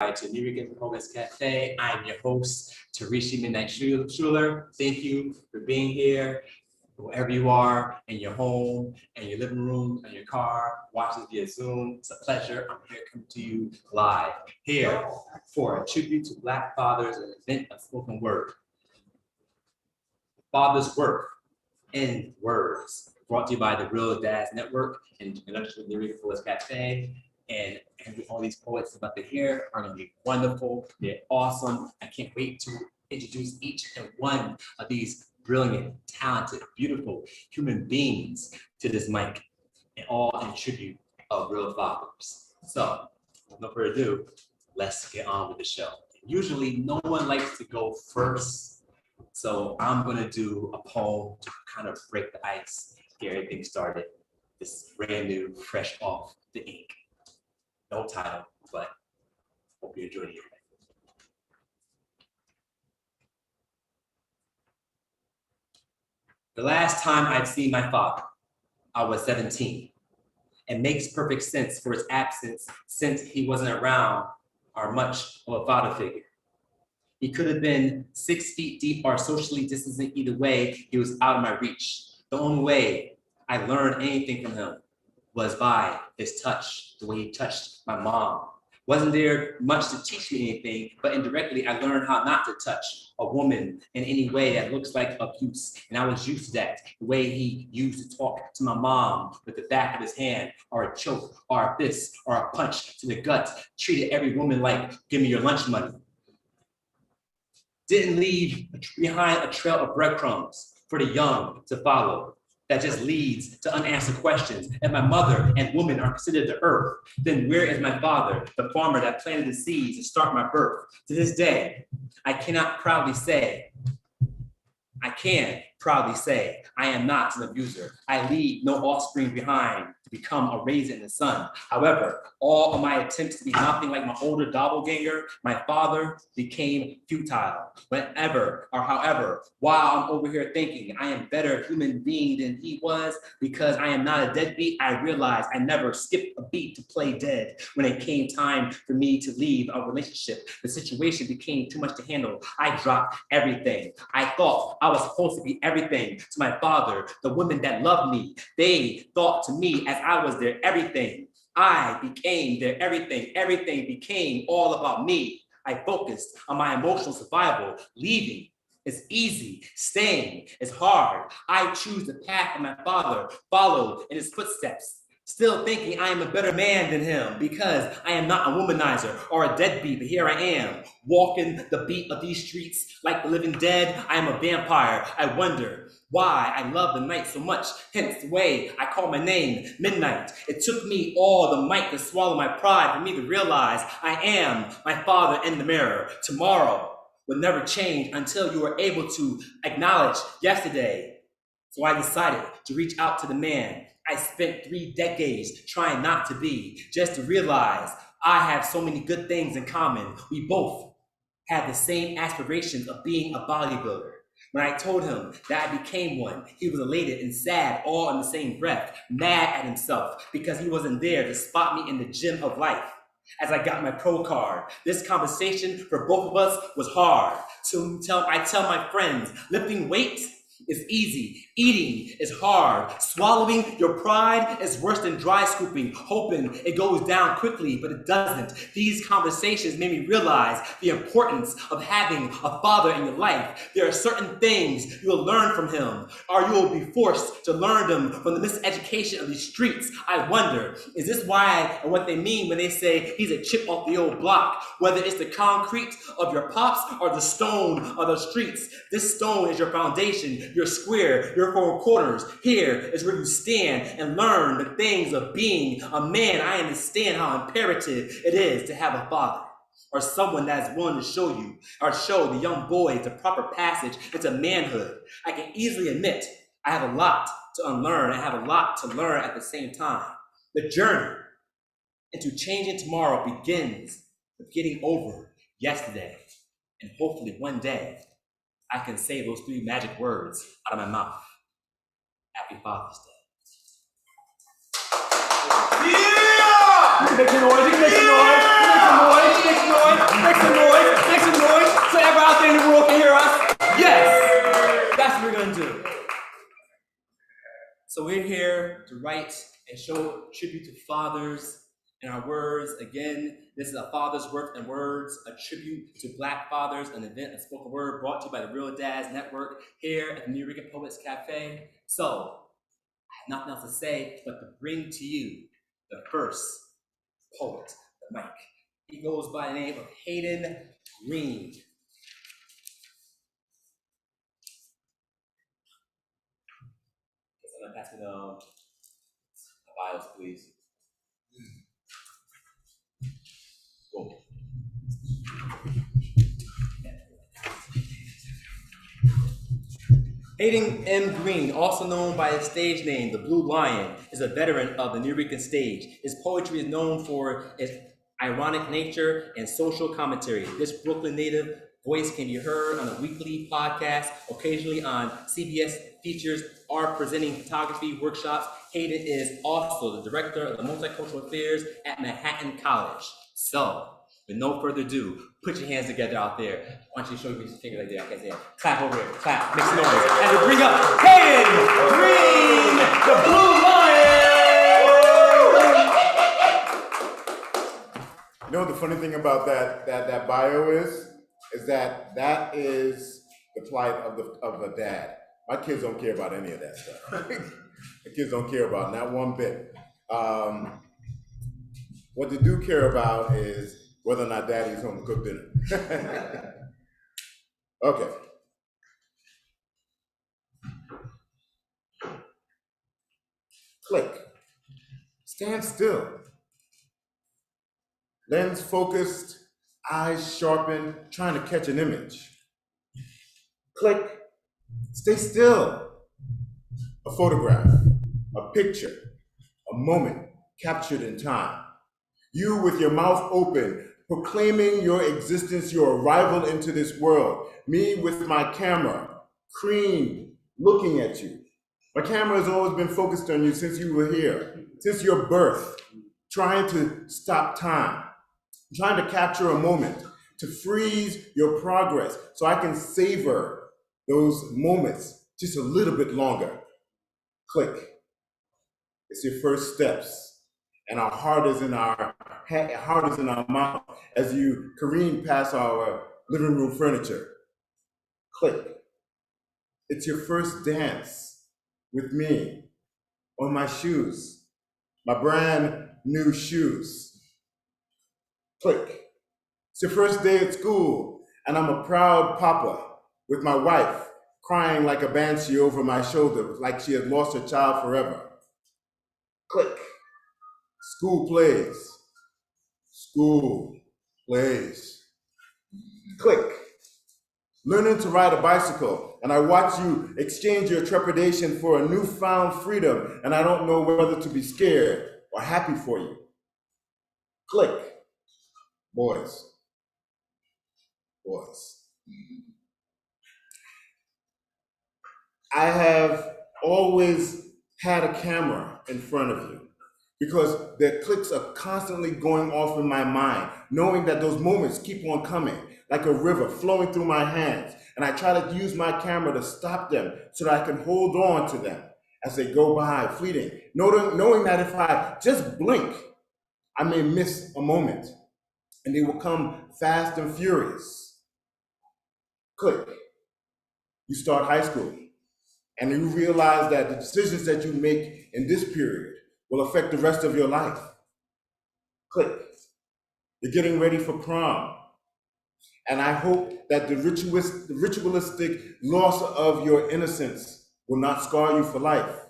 To New York Focus Cafe. I'm your host, Tarishi Shuler. Thank you for being here, wherever you are, in your home, in your living room, in your car, watching via Zoom. It's a pleasure. I'm here coming to you live here for a tribute to Black fathers, an event of spoken word. Father's work in words, brought to you by the Real Dads Network in conjunction with New York Focus Cafe. And all these poets about to hear are going to be wonderful. They're awesome. I can't wait to introduce each and one of these brilliant, talented, beautiful human beings to this mic, and all in tribute of real fathers. So, no further ado, let's get on with the show. Usually, no one likes to go first, so I'm going to do a poem to kind of break the ice, get everything started. This is brand new, fresh off the ink. No title, but hope you enjoy it. The last time I'd seen my father, I was 17. It makes perfect sense for his absence since he wasn't around or much of a father figure. He could have been 6 feet deep or socially distancing. Either way, he was out of my reach. The only way I learned anything from him was by his touch, the way he touched my mom. Wasn't there much to teach me anything, but indirectly I learned how not to touch a woman in any way that looks like abuse. And I was used to that, the way he used to talk to my mom with the back of his hand, or a choke, or a fist, or a punch to the gut, treated every woman like, give me your lunch money. Didn't leave behind a trail of breadcrumbs for the young to follow. That just leads to unanswered questions. If my mother and woman are considered the earth, then where is my father, the farmer that planted the seeds to start my birth? To this day, I can proudly say, I am not an abuser. I leave no offspring behind to become a raisin in the sun. However, all of my attempts to be nothing like my older doppelganger, my father, became futile. Whenever or however, while I'm over here thinking I am a better human being than he was because I am not a deadbeat, I realized I never skipped a beat to play dead. When it came time for me to leave a relationship, the situation became too much to handle. I dropped everything. I thought I was supposed to be everything to my father, the women that loved me. They thought to me as I was their everything. I became their everything. Everything became all about me. I focused on my emotional survival. Leaving is easy. Staying is hard. I choose the path of my father, followed in his footsteps. Still thinking I am a better man than him because I am not a womanizer or a deadbeat, but here I am, walking the beat of these streets like the living dead. I am a vampire. I wonder why I love the night so much, hence the way I call my name, Midnight. It took me all the might to swallow my pride for me to realize I am my father in the mirror. Tomorrow will never change until you are able to acknowledge yesterday. So I decided to reach out to the man I spent 3 decades trying not to be, just to realize I have so many good things in common. We both have the same aspirations of being a bodybuilder. When I told him that I became one, he was elated and sad all in the same breath, mad at himself because he wasn't there to spot me in the gym of life. As I got my pro card, this conversation for both of us was hard. I tell my friends, lifting weights is easy. Eating is hard. Swallowing your pride is worse than dry scooping, hoping it goes down quickly, but it doesn't. These conversations made me realize the importance of having a father in your life. There are certain things you will learn from him, or you will be forced to learn them from the miseducation of these streets. I wonder, is this why or what they mean when they say he's a chip off the old block? Whether it's the concrete of your pops or the stone of the streets, this stone is your foundation, your square, your 4 corners. Here is where you stand and learn the things of being a man. I understand how imperative it is to have a father or someone that is willing to show you or show the young boys the proper passage into manhood. I can easily admit I have a lot to unlearn. I have a lot to learn at the same time. The journey into changing tomorrow begins with getting over yesterday, and hopefully one day I can say those 3 magic words out of my mouth. Happy Father's Day. Yeah! You can make some noise, you can make some noise, you can make some noise. make some noise, so everyone out there in the world can hear us. Yes, that's what we're gonna do. So we're here to write and show tribute to fathers in our words. Again, this is a Father's Worth and Words, a tribute to Black fathers, an event, a spoken word brought to you by the Real Dads Network here at the New Rican Poets Cafe. So I have nothing else to say but to bring to you the first poet, the mic. He goes by the name of Hayden Greene. I'm gonna pass me the bios, please. Cool. Hayden M. Greene, also known by his stage name, the Blue Lion, is a veteran of the New Rican stage. His poetry is known for its ironic nature and social commentary. This Brooklyn native voice can be heard on a weekly podcast, occasionally on CBS features, art presenting photography workshops. Hayden is also the director of the Multicultural Affairs at Manhattan College. So, with no further ado, put your hands together out there. I want you to show me your finger like that. I can't say it. Clap over here. Clap. Make some noise. And we bring up Hayden Greene, the Blue Lion. You know what the funny thing about that bio is that is the plight of a dad. My kids don't care about any of that stuff. The kids don't care about not one bit. What they do care about is whether or not daddy's home to cook dinner. Okay. Click. Stand still. Lens focused, eyes sharpened, trying to catch an image. Click. Stay still. A photograph, a picture, a moment captured in time. You with your mouth open, proclaiming your existence, your arrival into this world. Me with my camera, creamed, looking at you. My camera has always been focused on you since you were here, since your birth, trying to stop time, trying to capture a moment, to freeze your progress so I can savor those moments just a little bit longer. Click. It's your first steps, and our heart is in our mouth as you careen past our living room furniture. Click. It's your first dance with me on my shoes, my brand new shoes. Click. It's your first day at school, and I'm a proud papa with my wife crying like a banshee over my shoulder, like she had lost her child forever. Click. School plays. School plays. Click. Learning to ride a bicycle, and I watch you exchange your trepidation for a newfound freedom, and I don't know whether to be scared or happy for you. Click. Boys. Boys. I have always had a camera in front of you because the clicks are constantly going off in my mind, knowing that those moments keep on coming like a river flowing through my hands. And I try to use my camera to stop them so that I can hold on to them as they go by, fleeting, knowing that if I just blink, I may miss a moment and they will come fast and furious. Click. You start high school. And you realize that the decisions that you make in this period will affect the rest of your life. Click. You're getting ready for prom. And I hope that the ritualistic loss of your innocence will not scar you for life.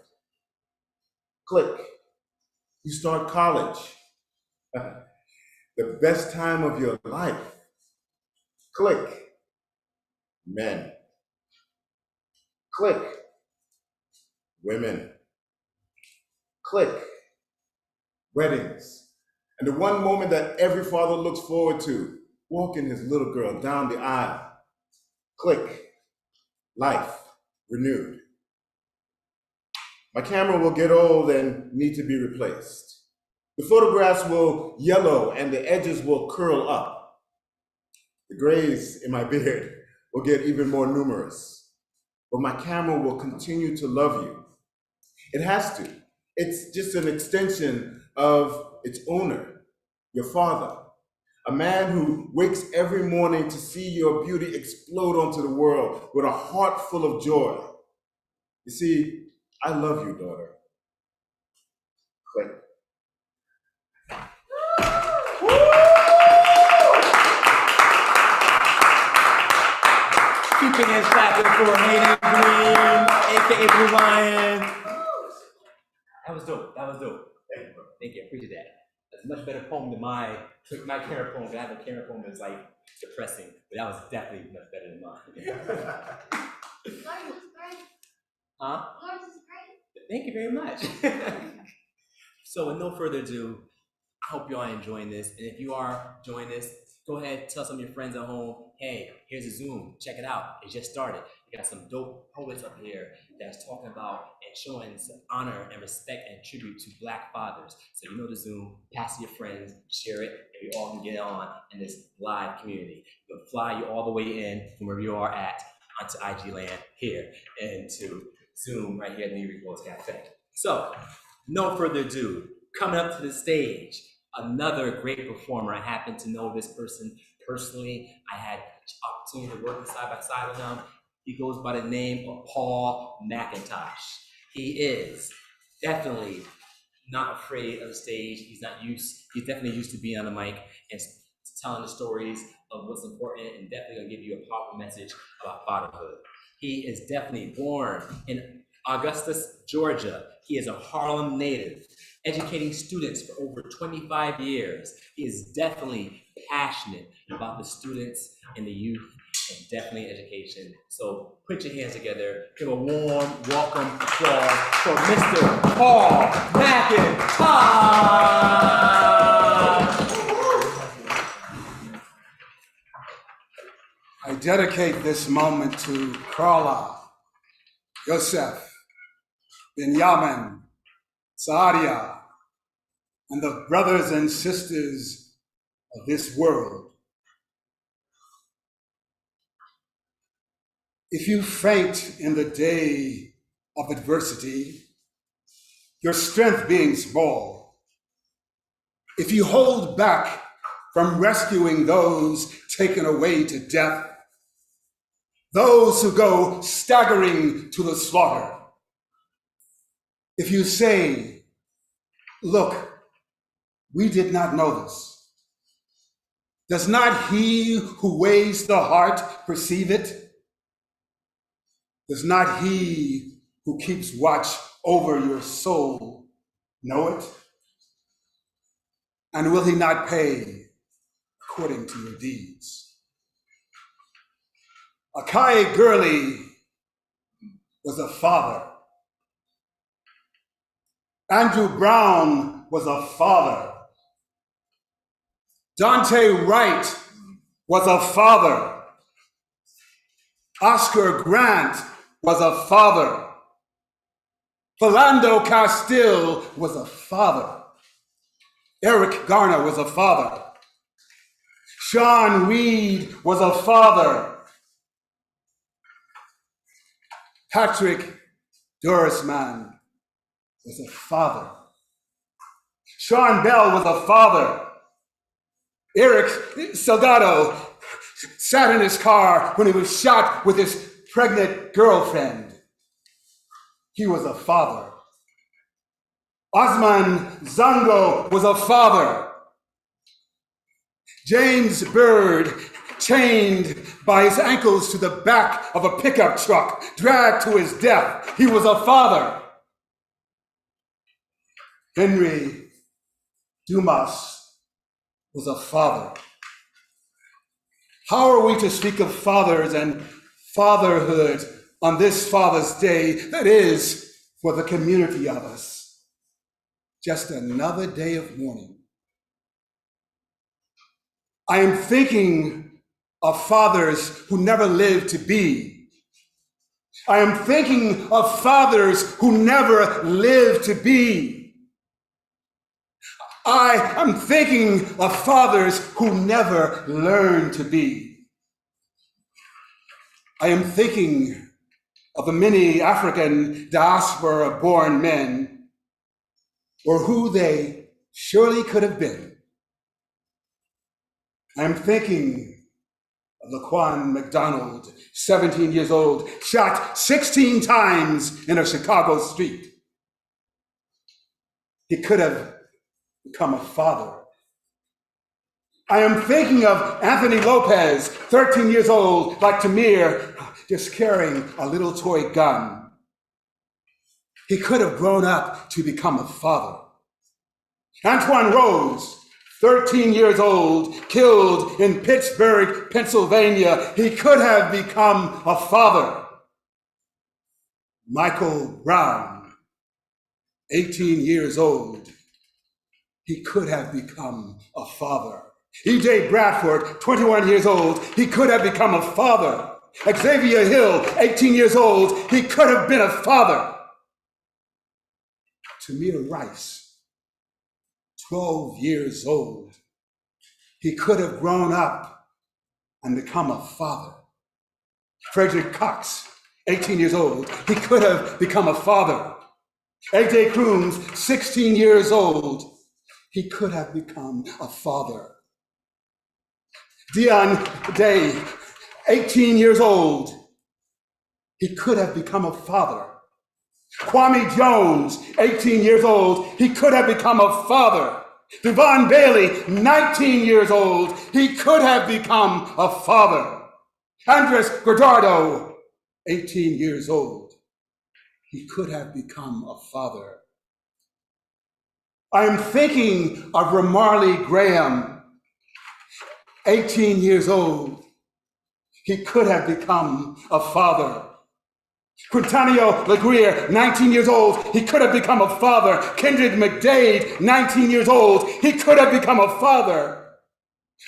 Click. You start college. The best time of your life. Click. Men. Click. Women. Click. Weddings. And the one moment that every father looks forward to, walking his little girl down the aisle. Click. Life renewed. My camera will get old and need to be replaced. The photographs will yellow and the edges will curl up. The grays in my beard will get even more numerous. But my camera will continue to love you. It has to. It's just an extension of its owner, your father. A man who wakes every morning to see your beauty explode onto the world with a heart full of joy. You see, I love you, daughter. Click. Keeping his clapping for Hayden, Greene, aka Blue Lion. That was dope. Thank you, bro. Thank you. I appreciate that. That's a much better poem than my camera poem. I have a camera poem that's like depressing, but that was definitely much better than mine. Huh? Thank you very much. So with no further ado, I hope you all are enjoying this. And if you are enjoying this, go ahead, tell some of your friends at home, hey, here's a Zoom, check it out. It just started. We got some dope poets up here that's talking about and showing some honor and respect and tribute to Black fathers. So you know the Zoom, pass it to your friends, share it, and we all can get on in this live community. We'll fly you all the way in from where you are at onto IG land here and to Zoom right here at the New Reports Cafe. So, no further ado, coming up to the stage, another great performer. I happen to know this person personally. I had the opportunity to work side by side with him. He goes by the name of Paul McIntosh. He is definitely not afraid of the stage. He's definitely used to being on the mic and telling the stories of what's important, and definitely gonna give you a powerful message about fatherhood. He is definitely born in Augustus, Georgia. He is a Harlem native, educating students for over 25 years. He is definitely passionate about the students and the youth, and definitely education. So put your hands together, give a warm welcome applause for Mr. Paul McIntosh. I dedicate this moment to Kraal, Yosef, Binyamin, Saadia, and the brothers and sisters of this world. If you faint in the day of adversity, your strength being small, if you hold back from rescuing those taken away to death, those who go staggering to the slaughter, if you say, look, we did not know this, does not he who weighs the heart perceive it? Does not he who keeps watch over your soul know it? And will he not pay according to your deeds? Akai Gurley was a father. Andrew Brown was a father. Dante Wright was a father. Oscar Grant was a father. Philando Castile was a father. Eric Garner was a father. Sean Reed was a father. Patrick Dorisman was a father. Sean Bell was a father. Eric Salgado sat in his car when he was shot with his pregnant girlfriend. He was a father. Osman Zango was a father. James Byrd, chained by his ankles to the back of a pickup truck, dragged to his death. He was a father. Henry Dumas was a father. How are we to speak of fathers and fatherhood on this Father's Day that is for the community of us? Just another day of mourning. I am thinking of fathers who never lived to be. I am thinking of fathers who never lived to be. I am thinking of fathers who never learned to be. I am thinking of the many African diaspora-born men, or who they surely could have been. I am thinking of Laquan McDonald, 17 years old, shot 16 times in a Chicago street. He could have become a father. I am thinking of Anthony Lopez, 13 years old, like Tamir, just carrying a little toy gun. He could have grown up to become a father. Antoine Rose, 13 years old, killed in Pittsburgh, Pennsylvania. He could have become a father. Michael Brown, 18 years old. He could have become a father. E.J. Bradford, 21 years old. He could have become a father. Xavier Hill, 18 years old. He could have been a father. Tamir Rice, 12 years old. He could have grown up and become a father. Frederick Cox, 18 years old. He could have become a father. A.J. Crooms, 16 years old. He could have become a father. Dion Day, 18 years old. He could have become a father. Kwame Jones, 18 years old. He could have become a father. Devon Bailey, 19 years old. He could have become a father. Andres Guardado, 18 years old. He could have become a father. I am thinking of Ramarley Graham, 18 years old. He could have become a father. Quintanillo LaGrier, 19 years old. He could have become a father. Kendrick McDade, 19 years old. He could have become a father.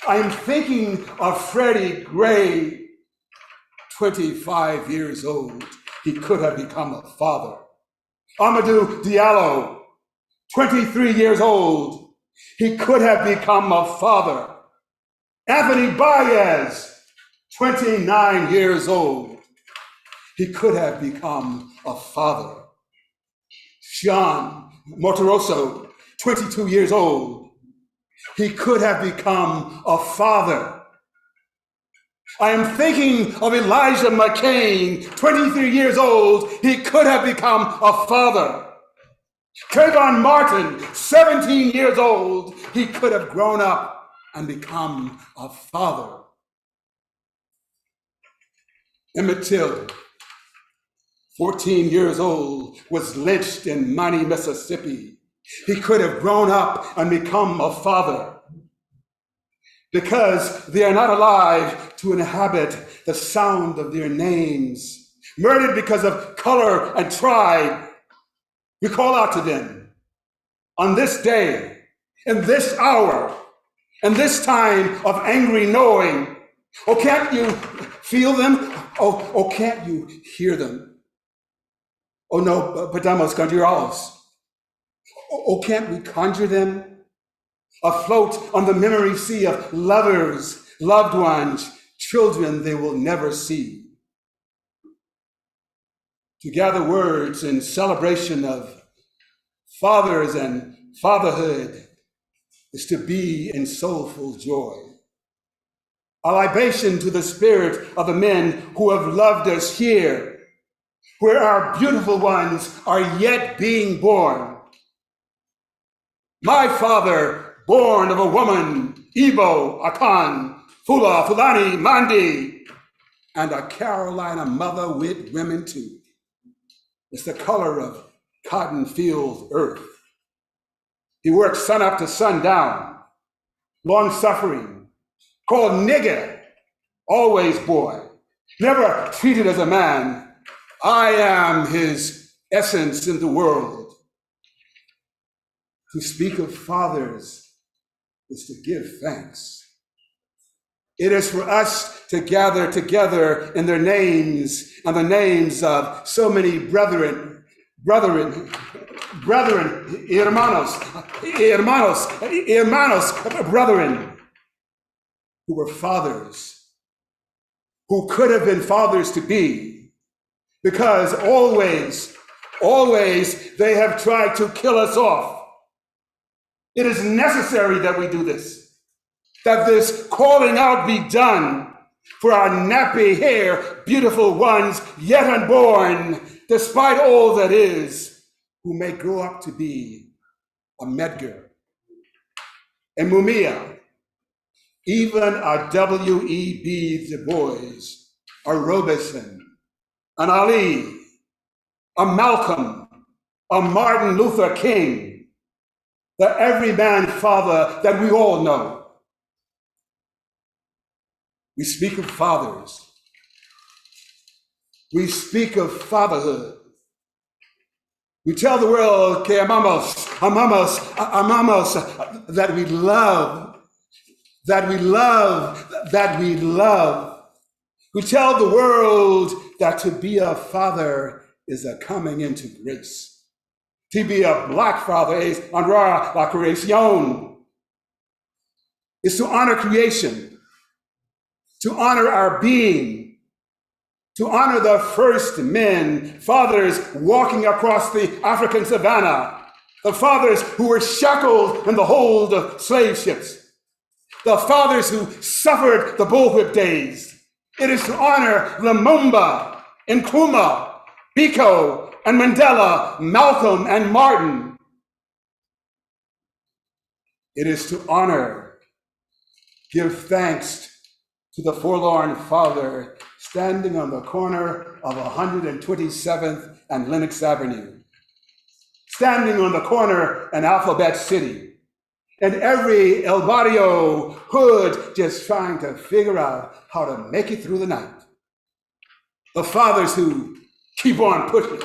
I am thinking of Freddie Gray, 25 years old. He could have become a father. Amadou Diallo, 23 years old. He could have become a father. Anthony Baez, 29 years old. He could have become a father. Sean Mortoroso, 22 years old. He could have become a father. I am thinking of Elijah McCain, 23 years old. He could have become a father. Trayvon Martin, 17 years old. He could have grown up and become a father. Emmett Till, 14 years old, was lynched in Miami, Mississippi. He could have grown up and become a father. Because they are not alive to inhabit the sound of their names, murdered because of color and tribe, we call out to them on this day, in this hour, in this time of angry knowing. Oh, can't you feel them? Oh, can't you hear them? Oh, no, podemos conjurados. Oh, can't we conjure them? Afloat on the memory sea of lovers, loved ones, children they will never see. To gather words in celebration of fathers and fatherhood is to be in soulful joy. A libation to the spirit of the men who have loved us here, where our beautiful ones are yet being born. My father, born of a woman, Igbo, Akan, Fula, Fulani, Mandi, and a Carolina mother with women too. It's the color of cotton field earth. He worked sun up to sundown, long suffering, called nigger, always boy, never treated as a man. I am his essence in the world. To speak of fathers is to give thanks. It is for us to gather together in their names and the names of so many brethren, hermanos, brethren, who were fathers, who could have been fathers to be, because always, always they have tried to kill us off. It is necessary that we do this, that this calling out be done for our nappy hair, beautiful ones, yet unborn, despite all that is, who may grow up to be a Medgar, a Mumia, even a W.E.B. Du Bois, a Robeson, an Ali, a Malcolm, a Martin Luther King, the everyman father that we all know. We speak of fathers. We speak of fatherhood. We tell the world que amamos, amamos, amamos, that we love, that we love, that we love. We tell the world that to be a father is a coming into grace. To be a black father is honrar la creación. Is to honor creation, to honor our being, to honor the first men, fathers walking across the African savannah, the fathers who were shackled in the hold of slave ships, the fathers who suffered the bullwhip days. It is to honor Lumumba, Nkrumah, Biko, and Mandela, Malcolm, and Martin. It is to honor, give thanks to the forlorn father standing on the corner of 127th and Lenox Avenue, standing on the corner in Alphabet City, and every El Barrio hood just trying to figure out how to make it through the night. The fathers who keep on pushing,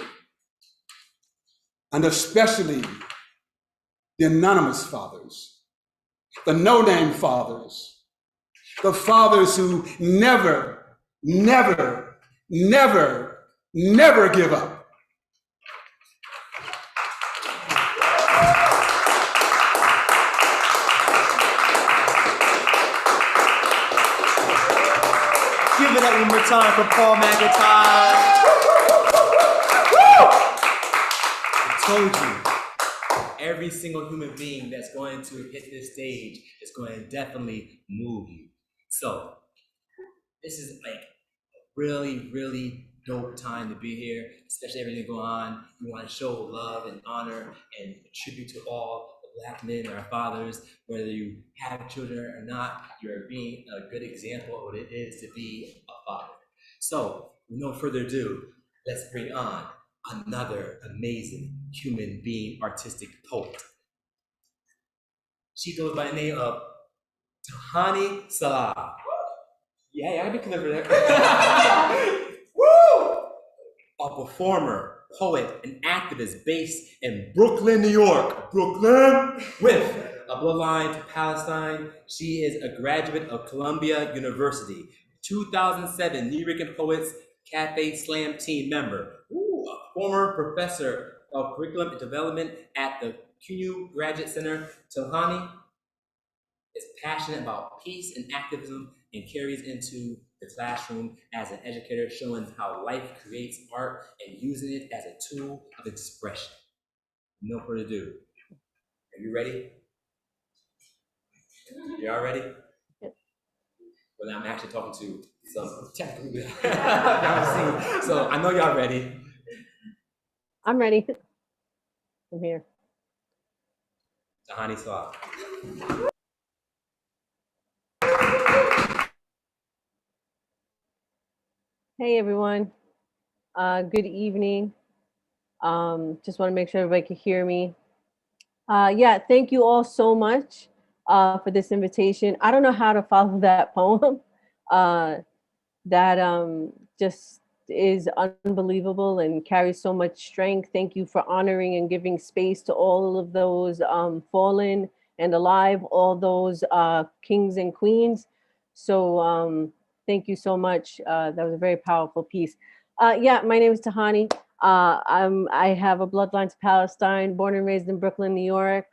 and especially the anonymous fathers, the no-name fathers, the fathers who never, never, never, never give up. Give it up one more time for Paul McIntosh. I told you, every single human being that's going to hit this stage is going to definitely move you. So, this is like a really, really dope time to be here, especially everything going on. We want to show love and honor and tribute to all the Black men, our fathers, whether you have children or not. You're being a good example of what it is to be a father. So, with no further ado, let's bring on another amazing human being, artistic poet. She goes by the name of Tahani Salah. Yeah, I be clever there. Woo! A performer, poet, and activist based in Brooklyn, New York. Brooklyn! With a bloodline to Palestine. She is a graduate of Columbia University. 2007 New York Poets Cafe Slam team member. Ooh, a former professor of curriculum and development at the CUNY Graduate Center. Tahani is passionate about peace and activism and carries into the classroom as an educator, showing how life creates art and using it as a tool of expression. No further ado. Are you ready? Y'all ready? Well, now I'm actually talking to some technical y'all see. So I know y'all ready. I'm ready. I'm here. Tahani Salah. Hey everyone. Good evening. Just want to make sure everybody can hear me. Yeah, thank you all so much for this invitation. I don't know how to follow that poem. That just is unbelievable and carries so much strength. Thank you for honoring and giving space to all of those fallen and alive, all those kings and queens. So thank you so much. That was a very powerful piece. Yeah, my name is Tahani. I have a bloodline to Palestine, born and raised in Brooklyn, New York,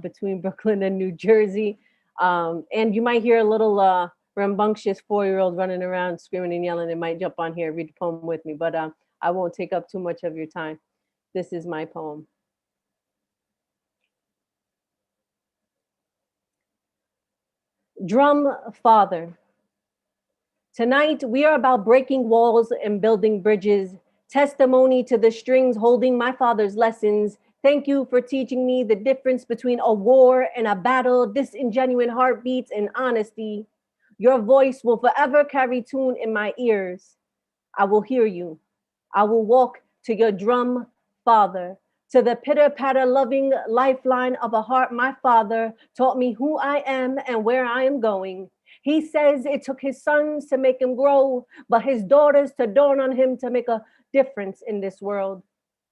between Brooklyn and New Jersey. And you might hear a little rambunctious 4-year-old running around screaming and yelling and might jump on here and read the poem with me, but I won't take up too much of your time. This is my poem. Drum Father. Tonight, we are about breaking walls and building bridges, testimony to the strings holding my father's lessons. Thank you for teaching me the difference between a war and a battle, disingenuine heartbeats and honesty. Your voice will forever carry tune in my ears. I will hear you. I will walk to your drum, Father, to the pitter-patter loving lifeline of a heart my father taught me who I am and where I am going. He says it took his sons to make him grow, but his daughters to dawn on him to make a difference in this world.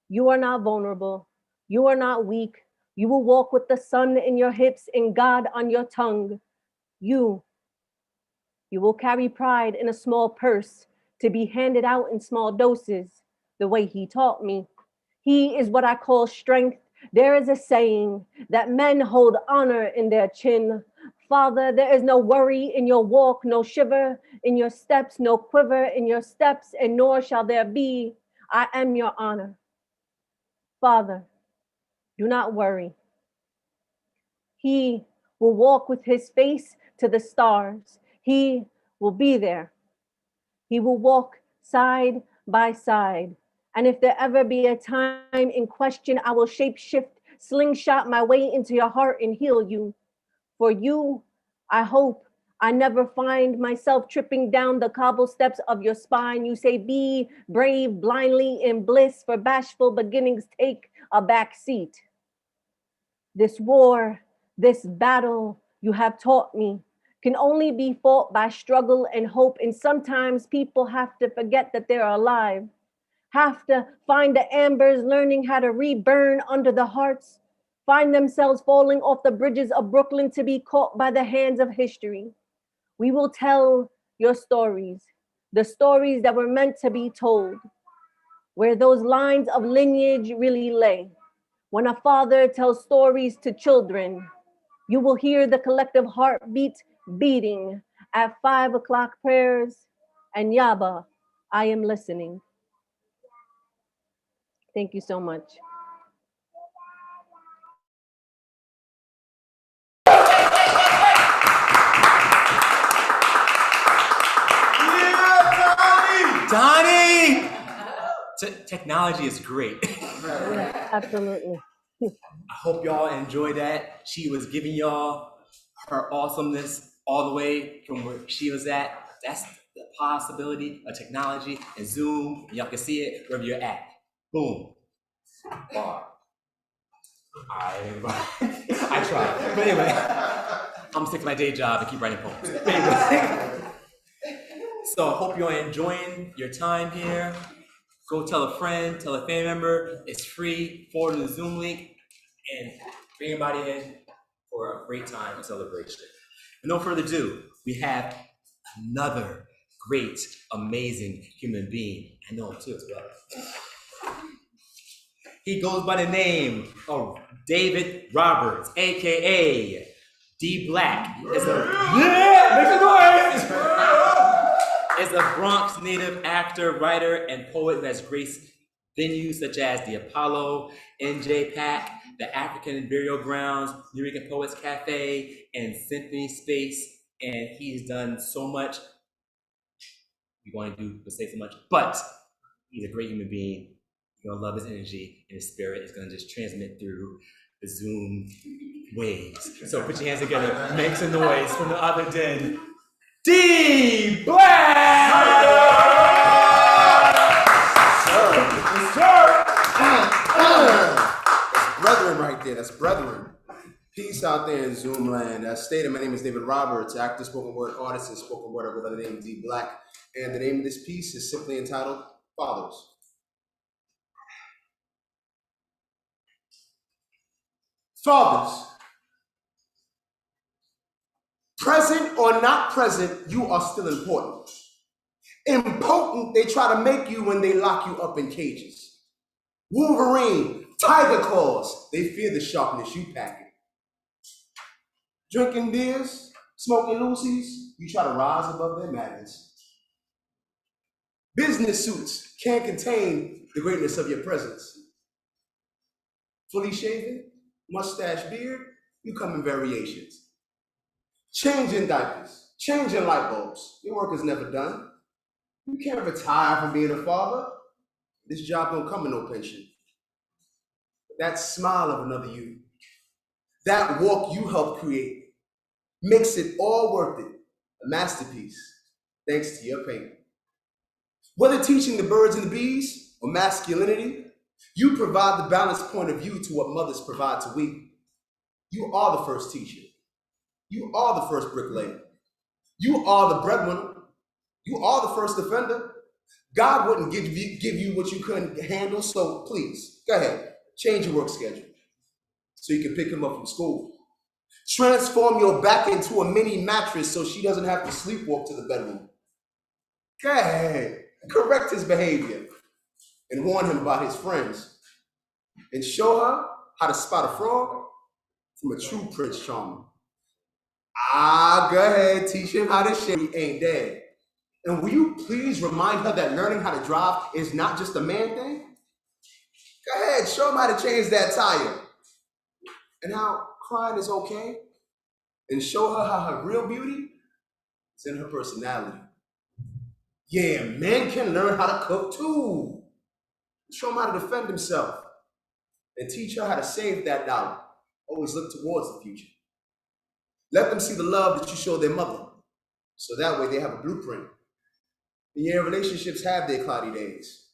You are not vulnerable. You are not weak. You will walk with the sun in your hips and God on your tongue. You will carry pride in a small purse to be handed out in small doses, the way he taught me. He is what I call strength. There is a saying that men hold honor in their chin. Father, there is no worry in your walk, no shiver in your steps, no quiver in your steps, and nor shall there be. I am your honor. Father, do not worry. He will walk with his face to the stars. He will be there. He will walk side by side. And if there ever be a time in question, I will shapeshift, slingshot my way into your heart and heal you. For you, I hope I never find myself tripping down the cobble steps of your spine. You say, be brave blindly in bliss, for bashful beginnings take a back seat. This war, this battle you have taught me can only be fought by struggle and hope. And sometimes people have to forget that they're alive, have to find the embers, learning how to reburn under the hearts, find themselves falling off the bridges of Brooklyn to be caught by the hands of history. We will tell your stories, the stories that were meant to be told, where those lines of lineage really lay. When a father tells stories to children, you will hear the collective heartbeat beating at 5 o'clock prayers. And Yaba, I am listening. Thank you so much. Tahani! Technology is great. Yeah, absolutely. I hope y'all enjoy that. She was giving y'all her awesomeness all the way from where she was at. That's the possibility of technology and Zoom. Y'all can see it wherever you're at. Boom. Bar. I try. But anyway, I'm gonna stick to my day job and keep writing poems. Anyway. So I hope you're enjoying your time here. Go tell a friend, tell a family member. It's free. Forward the Zoom link and bring everybody in for a great time and celebration. With no further ado, we have another great, amazing human being. I know him too as well. He goes by the name of David Roberts, aka D Black. Make some noise! Is a Bronx native actor, writer, and poet who has graced venues such as the Apollo, NJ Pack, the African Burial Grounds, New York Poets Cafe, and Symphony Space. And he's done so much. We want to do to say so much, but he's a great human being. You're gonna love his energy, and his spirit is gonna just transmit through the Zoom waves. So put your hands together, make some noise from the other den. D Black! That's brethren right there. That's brethren. Peace out there in Zoom land. As stated, my name is David Roberts, actor, spoken word artist, and spoken word with the name D Black. And the name of this piece is simply entitled Fathers. Fathers. Present or not present, you are still important. Impotent, they try to make you when they lock you up in cages. Wolverine, tiger claws, they fear the sharpness you pack it. Drinking beers, Smoking Lucy's, you try to rise above their madness. Business suits can't contain the greatness of your presence. Fully shaven, mustache, beard, you come in variations. Changing diapers, changing light bulbs, your work is never done. You can't retire from being a father. This job don't come with no pension. But that smile of another you, that walk you helped create, makes it all worth it, a masterpiece, thanks to your pain. Whether teaching the birds and the bees or masculinity, you provide the balanced point of view to what mothers provide to we. You are the first teacher. You are the first bricklayer. You are the breadwinner. You are the first offender. God wouldn't give you what you couldn't handle, so please, go ahead, change your work schedule so you can pick him up from school. Transform your back into a mini mattress so she doesn't have to sleepwalk to the bedroom. Go ahead, correct his behavior and warn him about his friends and show her how to spot a frog from a true Prince Charming. Go ahead, teach him how to shit. He ain't dead. And will you please remind her that learning how to drive is not just a man thing? Go ahead, show him how to change that tire. And how crying is okay. And show her how her real beauty is in her personality. Yeah, men can learn how to cook too. Show him how to defend himself. And teach her how to save that dollar. Always look towards the future. Let them see the love that you show their mother. So that way they have a blueprint. And yeah, relationships have their cloudy days,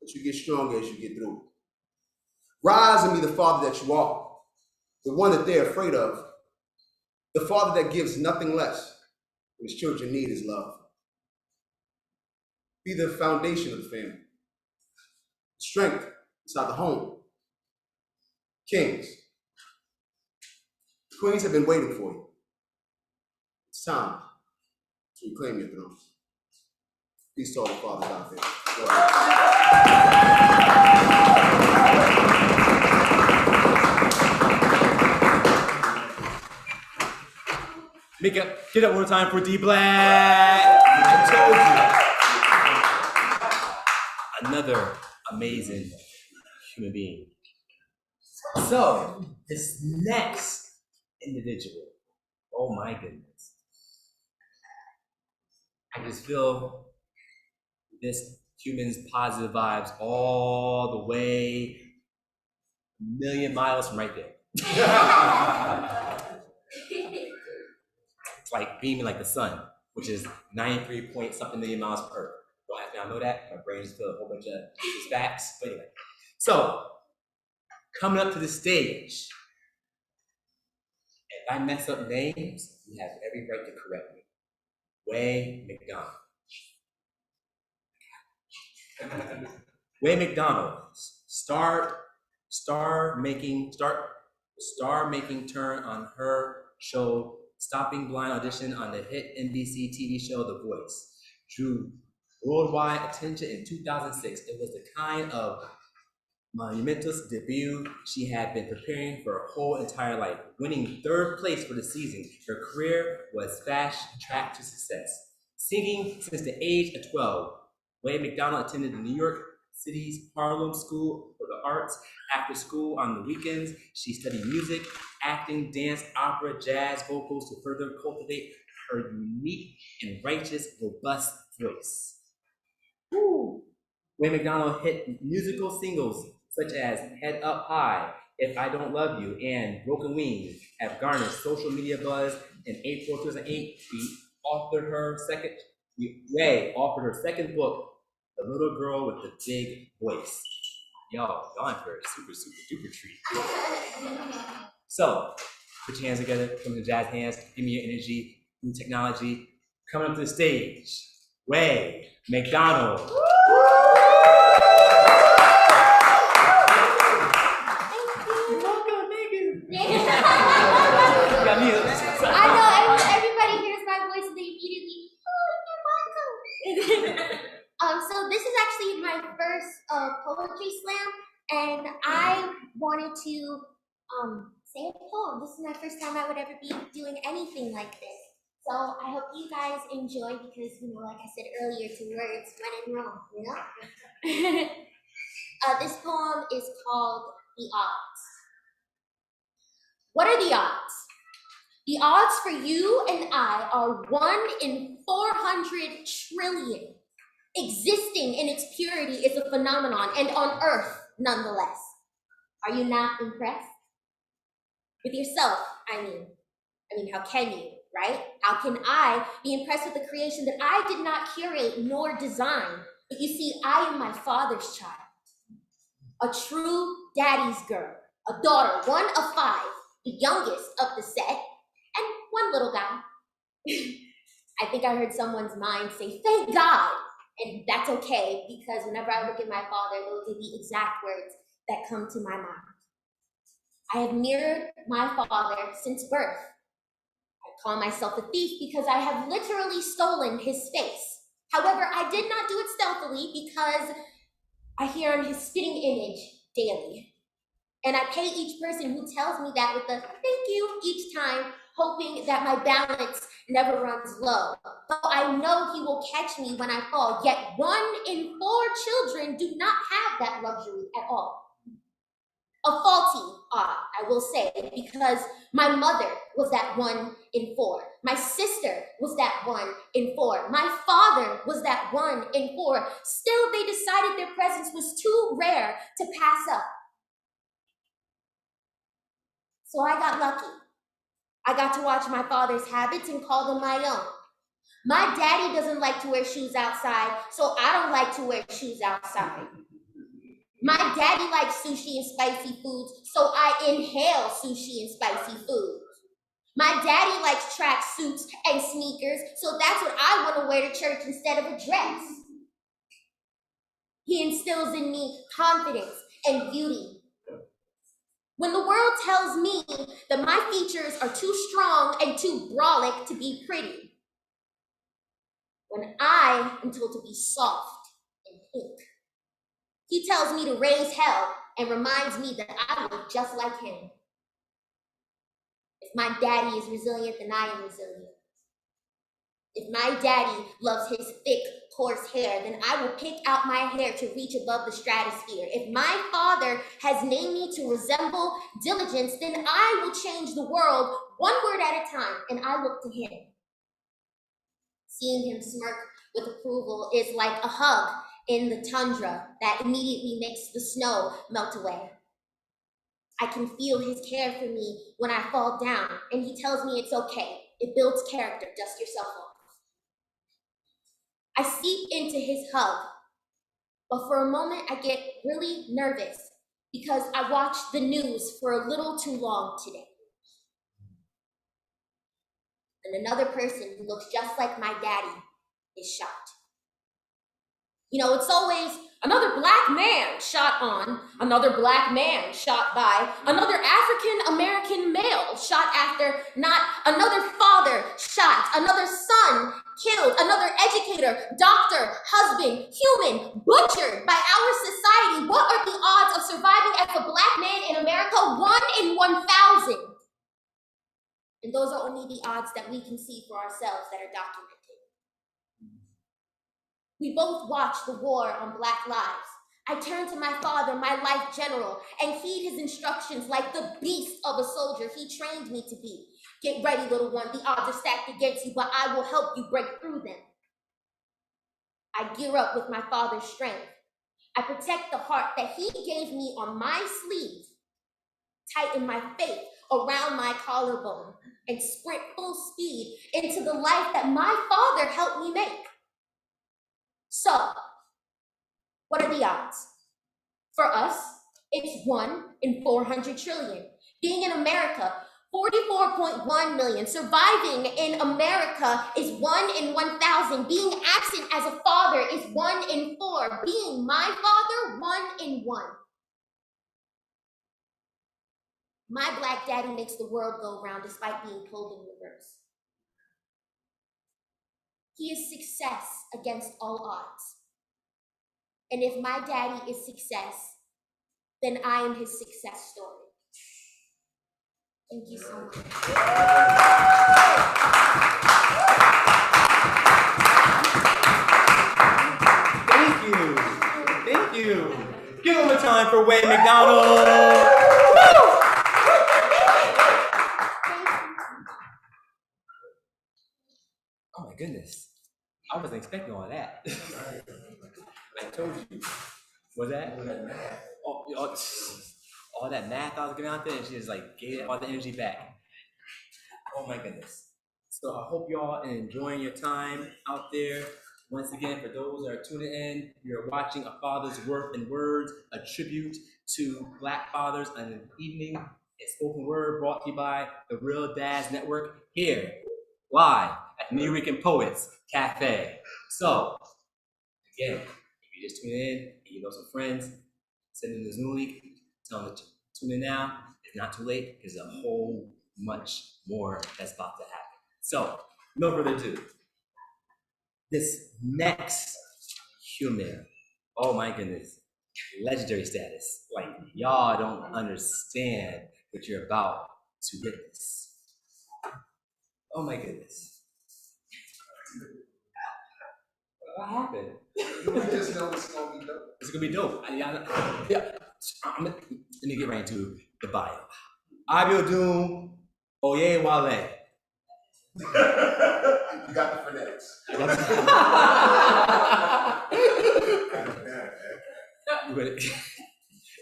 but you get stronger as you get through. Rise and be the father that you are, the one that they're afraid of, the father that gives nothing less when his children need his love. Be the foundation of the family, strength inside the home. Kings, queens have been waiting for you. It's time to reclaim your throne. Peace to all the fathers out there. Get up one time for D Black. I told you. Another amazing human being. So, this next individual, oh my goodness. I just feel this human's positive vibes all the way a million miles from right there. It's like beaming like the sun, which is 93 point something million miles per Earth. Don't ask me how I know that. My brain just filled a whole bunch of facts. But anyway, so coming up to the stage, if I mess up names, you have every right to correct me. McDonald. McDonald, star making turn on her show Stopping Blind audition on the hit NBC TV show The Voice. Drew worldwide attention in 2006. It was the kind of monumentous debut she had been preparing for her whole entire life, winning 3rd place for the season. Her career was fast track to success. Singing since the age of 12, McDonald attended the New York City's Harlem School for the Arts. After school on the weekends, she studied music, acting, dance, opera, jazz, vocals to further cultivate her unique and righteous, robust voice. McDonald hit musical singles such as Head Up High, If I Don't Love You, and Broken Wings have garnered social media buzz. In April 2008, she offered her second book, The Little Girl with the Big Voice. Y'all in for a super, super duper treat. So, put your hands together, come to jazz hands, give me your energy, new technology. Coming up to the stage, McDonald. I know everybody hears my voice and they immediately, you're welcome. So this is actually my first poetry slam, and I wanted to say a poem. This is my first time I would ever be doing anything like this. So I hope you guys enjoy because, like I said earlier to Wordz, when in Rome, This poem is called The Odds. What are the odds? The odds for you and I are 1 in 400 trillion. Existing in its purity is a phenomenon, and on Earth, nonetheless. Are you not impressed? With yourself, I mean, how can you, right? How can I be impressed with the creation that I did not curate nor design? But you see, I am my father's child, a true daddy's girl, a daughter, 1 of 5, the youngest of the set, and 1 little guy. I think I heard someone's mind say, thank God, and that's okay, because whenever I look at my father, those are the exact words that come to my mind. I have mirrored my father since birth. I call myself a thief because I have literally stolen his face. However, I did not do it stealthily because I hear on his spitting image daily. And I pay each person who tells me that with a thank you each time, hoping that my balance never runs low. But I know he will catch me when I fall, yet 1 in 4 children do not have that luxury at all. A faulty odd, I will say, because my mother was that 1 in 4. My sister was that 1 in 4. My father was that 1 in 4. Still, they decided their presence was too rare to pass up. So I got lucky. I got to watch my father's habits and call them my own. My daddy doesn't like to wear shoes outside, so I don't like to wear shoes outside. My daddy likes sushi and spicy foods, so I inhale sushi and spicy foods. My daddy likes track suits and sneakers, so that's what I want to wear to church instead of a dress. He instills in me confidence and beauty. When the world tells me that my features are too strong and too brolic to be pretty, when I am told to be soft and pink, he tells me to raise hell and reminds me that I look just like him. If my daddy is resilient, then I am resilient. If my daddy loves his thick, coarse hair, then I will pick out my hair to reach above the stratosphere. If my father has named me to resemble diligence, then I will change the world 1 word at a time, and I look to him. Seeing him smirk with approval is like a hug in the tundra that immediately makes the snow melt away. I can feel his care for me when I fall down, and he tells me it's okay. It builds character, dust yourself off. I seep into his hug, but for a moment I get really nervous because I watched the news for a little too long today. And another person who looks just like my daddy is shot. It's always another black man shot on, another black man shot by, another African-American male shot after, not another father shot, another son killed, another educator, doctor, husband, human, butchered by our society. What are the odds of surviving as a black man in America? 1 in 1,000. And those are only the odds that we can see for ourselves that are documented. We both watch the war on Black lives. I turn to my father, my life general, and heed his instructions like the beast of a soldier he trained me to be. Get ready, little one, the odds are stacked against you, but I will help you break through them. I gear up with my father's strength. I protect the heart that he gave me on my sleeve, tighten my faith around my collarbone, and sprint full speed into the life that my father helped me make. So, what are the odds? For us, it's 1 in 400 trillion. Being in America, 44.1 million. Surviving in America is 1 in 1,000. Being absent as a father is 1 in 4. Being my father, 1 in 1. My black daddy makes the world go round despite being pulled in reverse. He is success against all odds. And if my daddy is success, then I am his success story. Thank you so much. one for Wayne McDonald. Oh my goodness. I wasn't expecting all that. I told you. Was that? All that math I was getting out there, and she just like gave all the energy back. Oh my goodness. So I hope y'all are enjoying your time out there. Once again, for those that are tuning in, you're watching A Father's Worth in Words, a tribute to Black fathers and an evening in spoken word brought to you by the Real Dads Network here, live at New Weekend Poets Cafe. So, again, if you just tune in and you know some friends, send them the Zoom link, tell them to tune in now. It's not too late. There's a whole much more that's about to happen. So, no further ado. This next human, oh my goodness, legendary status. Like, y'all don't understand what you're about to witness. Oh my goodness. What happened? I just know it's gonna be dope. It's gonna be dope. Let me get right into the bio. Abiodun Oyewole. You got the phonetics.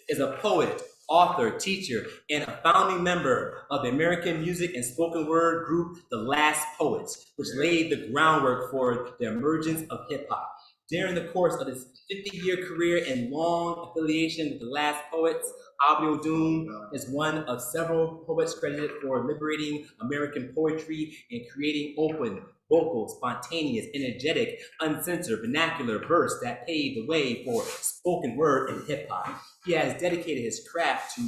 Is a poet, author, teacher, and a founding member of the American music and spoken word group The Last Poets, which laid the groundwork for the emergence of hip hop. During the course of his 50-year career and long affiliation with The Last Poets, Abiodun is one of several poets credited for liberating American poetry and creating open, vocal, spontaneous, energetic, uncensored, vernacular verse that paved the way for spoken word and hip hop. He has dedicated his craft to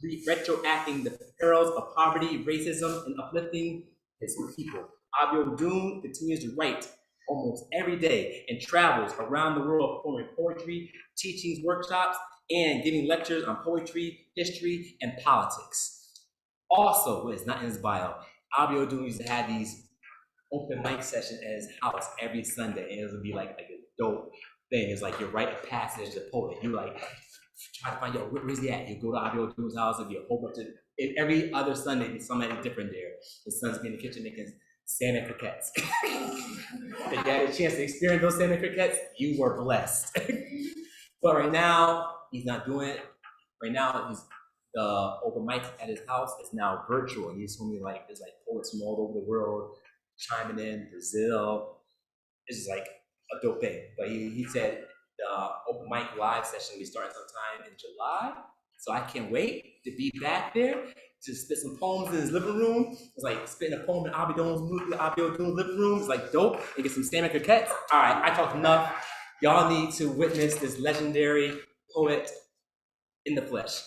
retroacting the perils of poverty, racism, and uplifting his people. Abiodun continues to write almost every day and travels around the world performing poetry, teaching workshops, and giving lectures on poetry, history, and politics. Also, what is not in his bio, Abiodun used to have these open mic sessions at his house every Sunday, and it would be like a dope thing. It's like you write a passage to the poet. You like try to find, where's he at? You go to Abiodun's house and get a whole bunch of, every other Sunday, there's somebody different there. His son's be in the kitchen making salmon croquettes. If you had a chance to experience those salmon croquettes, you were blessed. But right now, he's not doing it. Right now, the open mic at his house is now virtual. And he's told me like there's like poets from all over the world chiming in, Brazil. It's just like a dope thing. But he said the open mic live session will be starting sometime in July. So I can't wait to be back there to spit some poems in his living room. It's like spitting a poem in Abiodun's living room. It's like dope. And get some salmon croquettes. All right, I talked enough. Y'all need to witness this legendary poet in the flesh.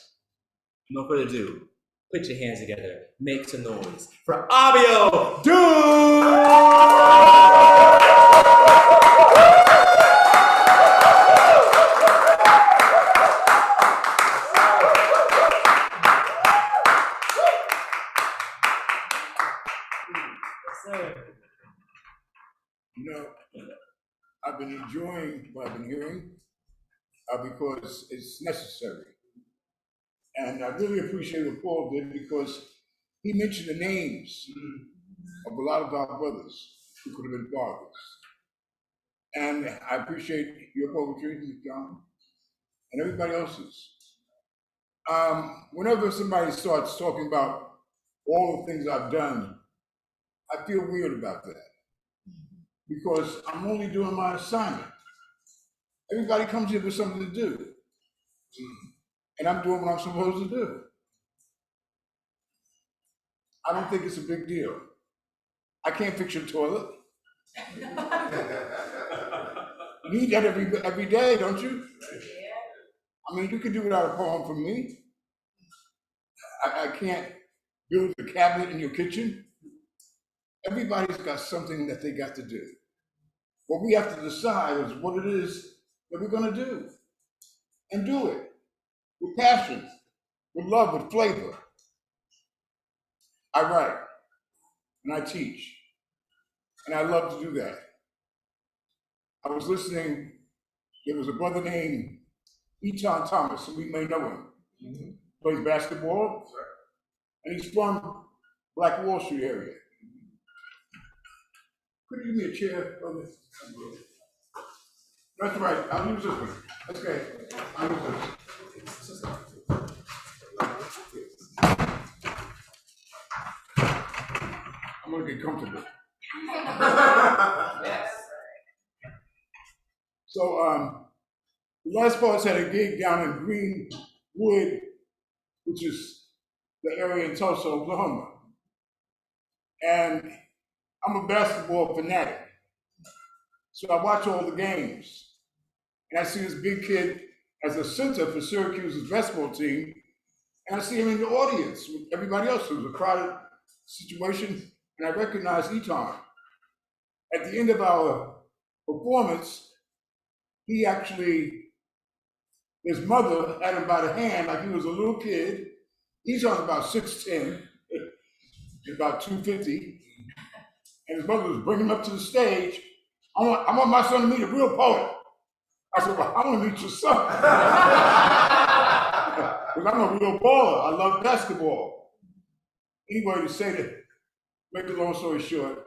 No further ado, put your hands together, make some noise for Abiodun! You know, I've been enjoying what I've been hearing because it's necessary. And I really appreciate what Paul did because he mentioned the names of a lot of our brothers who could have been fathers. And I appreciate your poetry, John, and everybody else's. Whenever somebody starts talking about all the things I've done, I feel weird about that because I'm only doing my assignment. Everybody comes here with something to do. And I'm doing what I'm supposed to do. I don't think it's a big deal. I can't fix your toilet. You need that every day, don't you? I mean, you can do without a poem from me. I can't build a cabinet in your kitchen. Everybody's got something that they got to do. What we have to decide is what it is that we're going to do. And do it. With passion, with love, with flavor. I write, and I teach, and I love to do that. I was listening, there was a brother named Eton Thomas, so we may know him. Plays basketball, and he's from Black Wall Street area. Could you give me a chair on this? That's right, I'll use this one. Okay, I'll use this. I'm gonna get comfortable. So, the last boss had a gig down in Greenwood, which is the area in Tulsa, Oklahoma. And I'm a basketball fanatic. So I watch all the games. And I see this big kid as a center for Syracuse's basketball team. And I see him in the audience with everybody else. It was a crowded situation. And I recognize Eton. At the end of our performance, he actually, his mother had him by the hand like he was a little kid. He's on about 6'10", about 250. And his mother was bringing him up to the stage. I want my son to meet a real poet. I said, well, I want to meet your son. Because I'm a real baller. I love basketball. Anyway, to say that, make a long story short,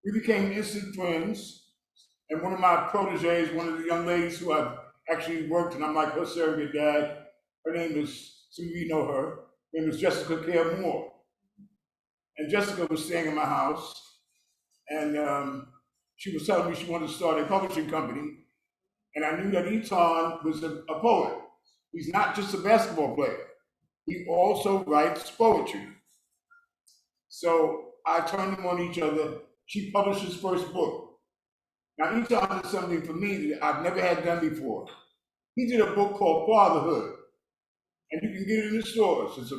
we became instant friends. And one of my proteges, one of the young ladies who I've actually worked, and I'm like her surrogate dad, her name is, some of you know her, her name is Jessica Care Moore. And Jessica was staying in my house, and she was telling me she wanted to start a publishing company. And I knew that Eton was a poet. He's not just a basketball player. He also writes poetry. So I turned them on each other. She published his first book. Now, Eton did something for me that I've never had done before. He did a book called Fatherhood, and you can get it in the stores. It's a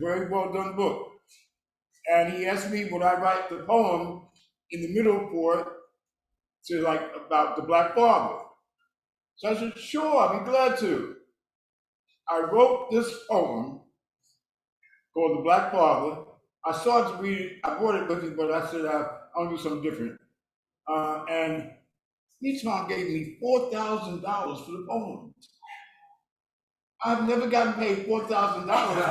very well done book. And he asked me would I write the poem in the middle for it to like about the Black father. So I said, sure, I'll be glad to. I wrote this poem called The Black Father. I started to read it. I brought it with me, but I said I'll do something different. And Eton gave me $4,000 for the poem. I've never gotten paid $4,000 for a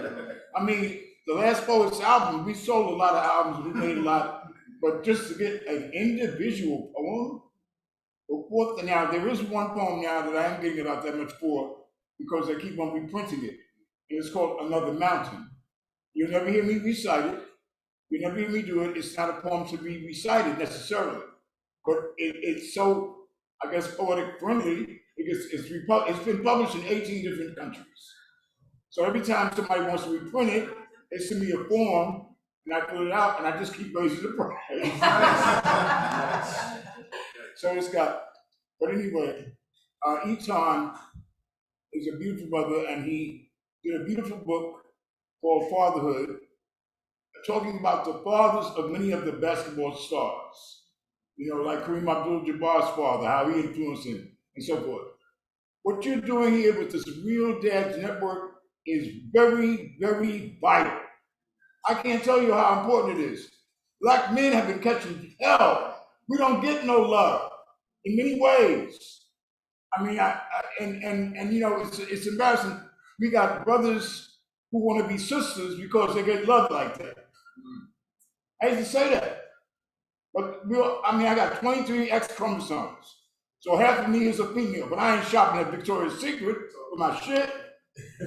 poem. I mean, the last Poets album, we sold a lot of albums, we made a lot, but just to get an individual poem, now there is one poem now that I am getting about that much for because they keep on reprinting it. And it's called Another Mountain. You'll never hear me recite it. You never hear me do it. It's not a poem to be recited necessarily, but it's so, I guess, poetic friendly. It's been published in 18 different countries. So every time somebody wants to reprint it, they send me a form, and I fill it out, and I just keep raising the price. So it's got, but anyway, Eton is a beautiful brother, and he did a beautiful book called Fatherhood, talking about the fathers of many of the basketball stars. You know, like Kareem Abdul-Jabbar's father, how he influenced him, and so forth. What you're doing here with this Real Dads Network is very, very vital. I can't tell you how important it is. Black men have been catching hell. We don't get no love in many ways. I mean, and you know, it's embarrassing. We got brothers who want to be sisters because they get loved like that. I hate to say that, but I got 23 X chromosomes, so half of me is a female. But I ain't shopping at Victoria's Secret for my shit.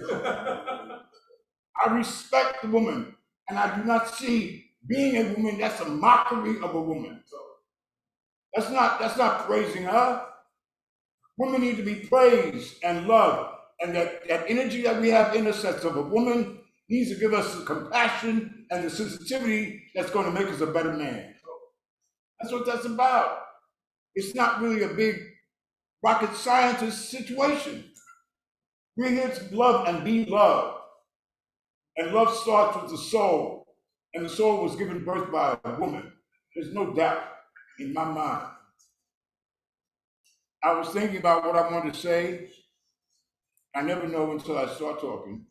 I respect the woman, and I do not see being a woman. That's a mockery of a woman. That's not praising her. Women need to be praised and loved, and that energy that we have in us that's of a woman needs to give us the compassion and the sensitivity that's going to make us a better man. That's what that's about. It's not really a big rocket scientist situation. We're here to love and be loved. And love starts with the soul, and the soul was given birth by a woman. There's no doubt in my mind. I was thinking about what I wanted to say. I never know until I start talking.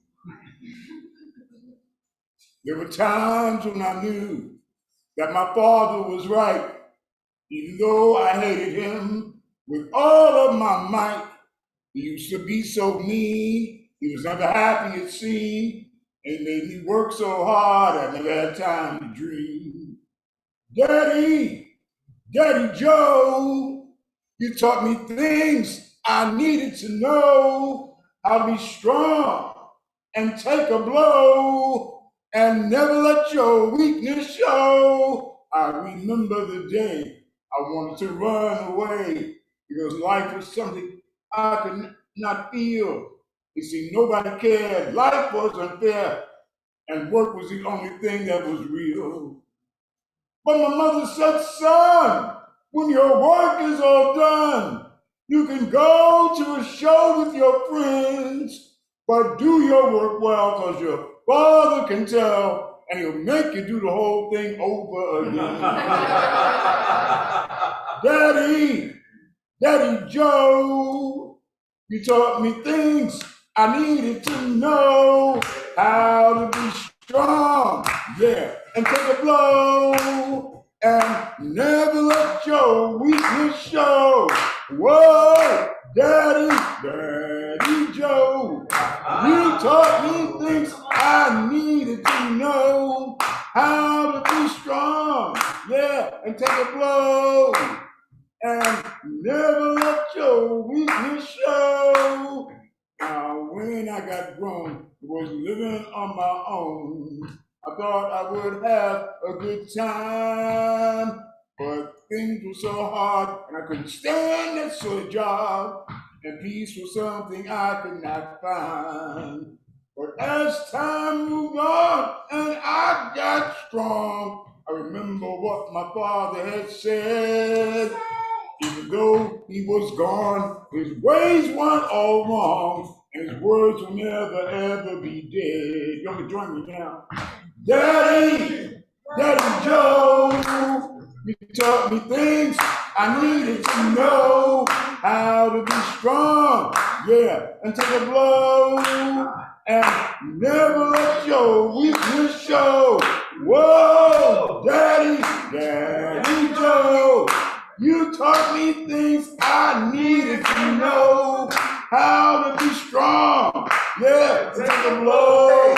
There were times when I knew that my father was right, even though I hated him. with all of my might. He used to be so mean, he was never happy it seemed, and made me work so hard I never had time to dream. Daddy Joe, you taught me things I needed to know, how to be strong and take a blow and never let your weakness show. I remember the day I wanted to run away because life was something I could not feel. You see, nobody cared, life was unfair, and work was the only thing that was real. But my mother said, son, when your work is all done, you can go to a show with your friends, but do your work well, because your father can tell, and he'll make you do the whole thing over again. Daddy Joe, you taught me things I needed to know, how to be strong, yeah, and take a blow, and never let your weakness show. Whoa, Daddy Joe, you taught me things I needed to know, how to be strong, yeah, and take a blow, and never let your weakness show. Now, when I got grown, was living on my own, I thought I would have a good time, but things were so hard, and I couldn't stand that sort of job, and peace was something I could not find. But as time moved on, and I got strong, I remember what my father had said. Even though he was gone, his ways weren't all wrong, and his words will never ever be dead. Y'all can join me now. Daddy Joe, you taught me things I needed to know, how to be strong, yeah, and take a blow, and never let your weakness show. Whoa, Daddy Joe, you taught me things I needed to know, how to be strong, yeah, take a blow,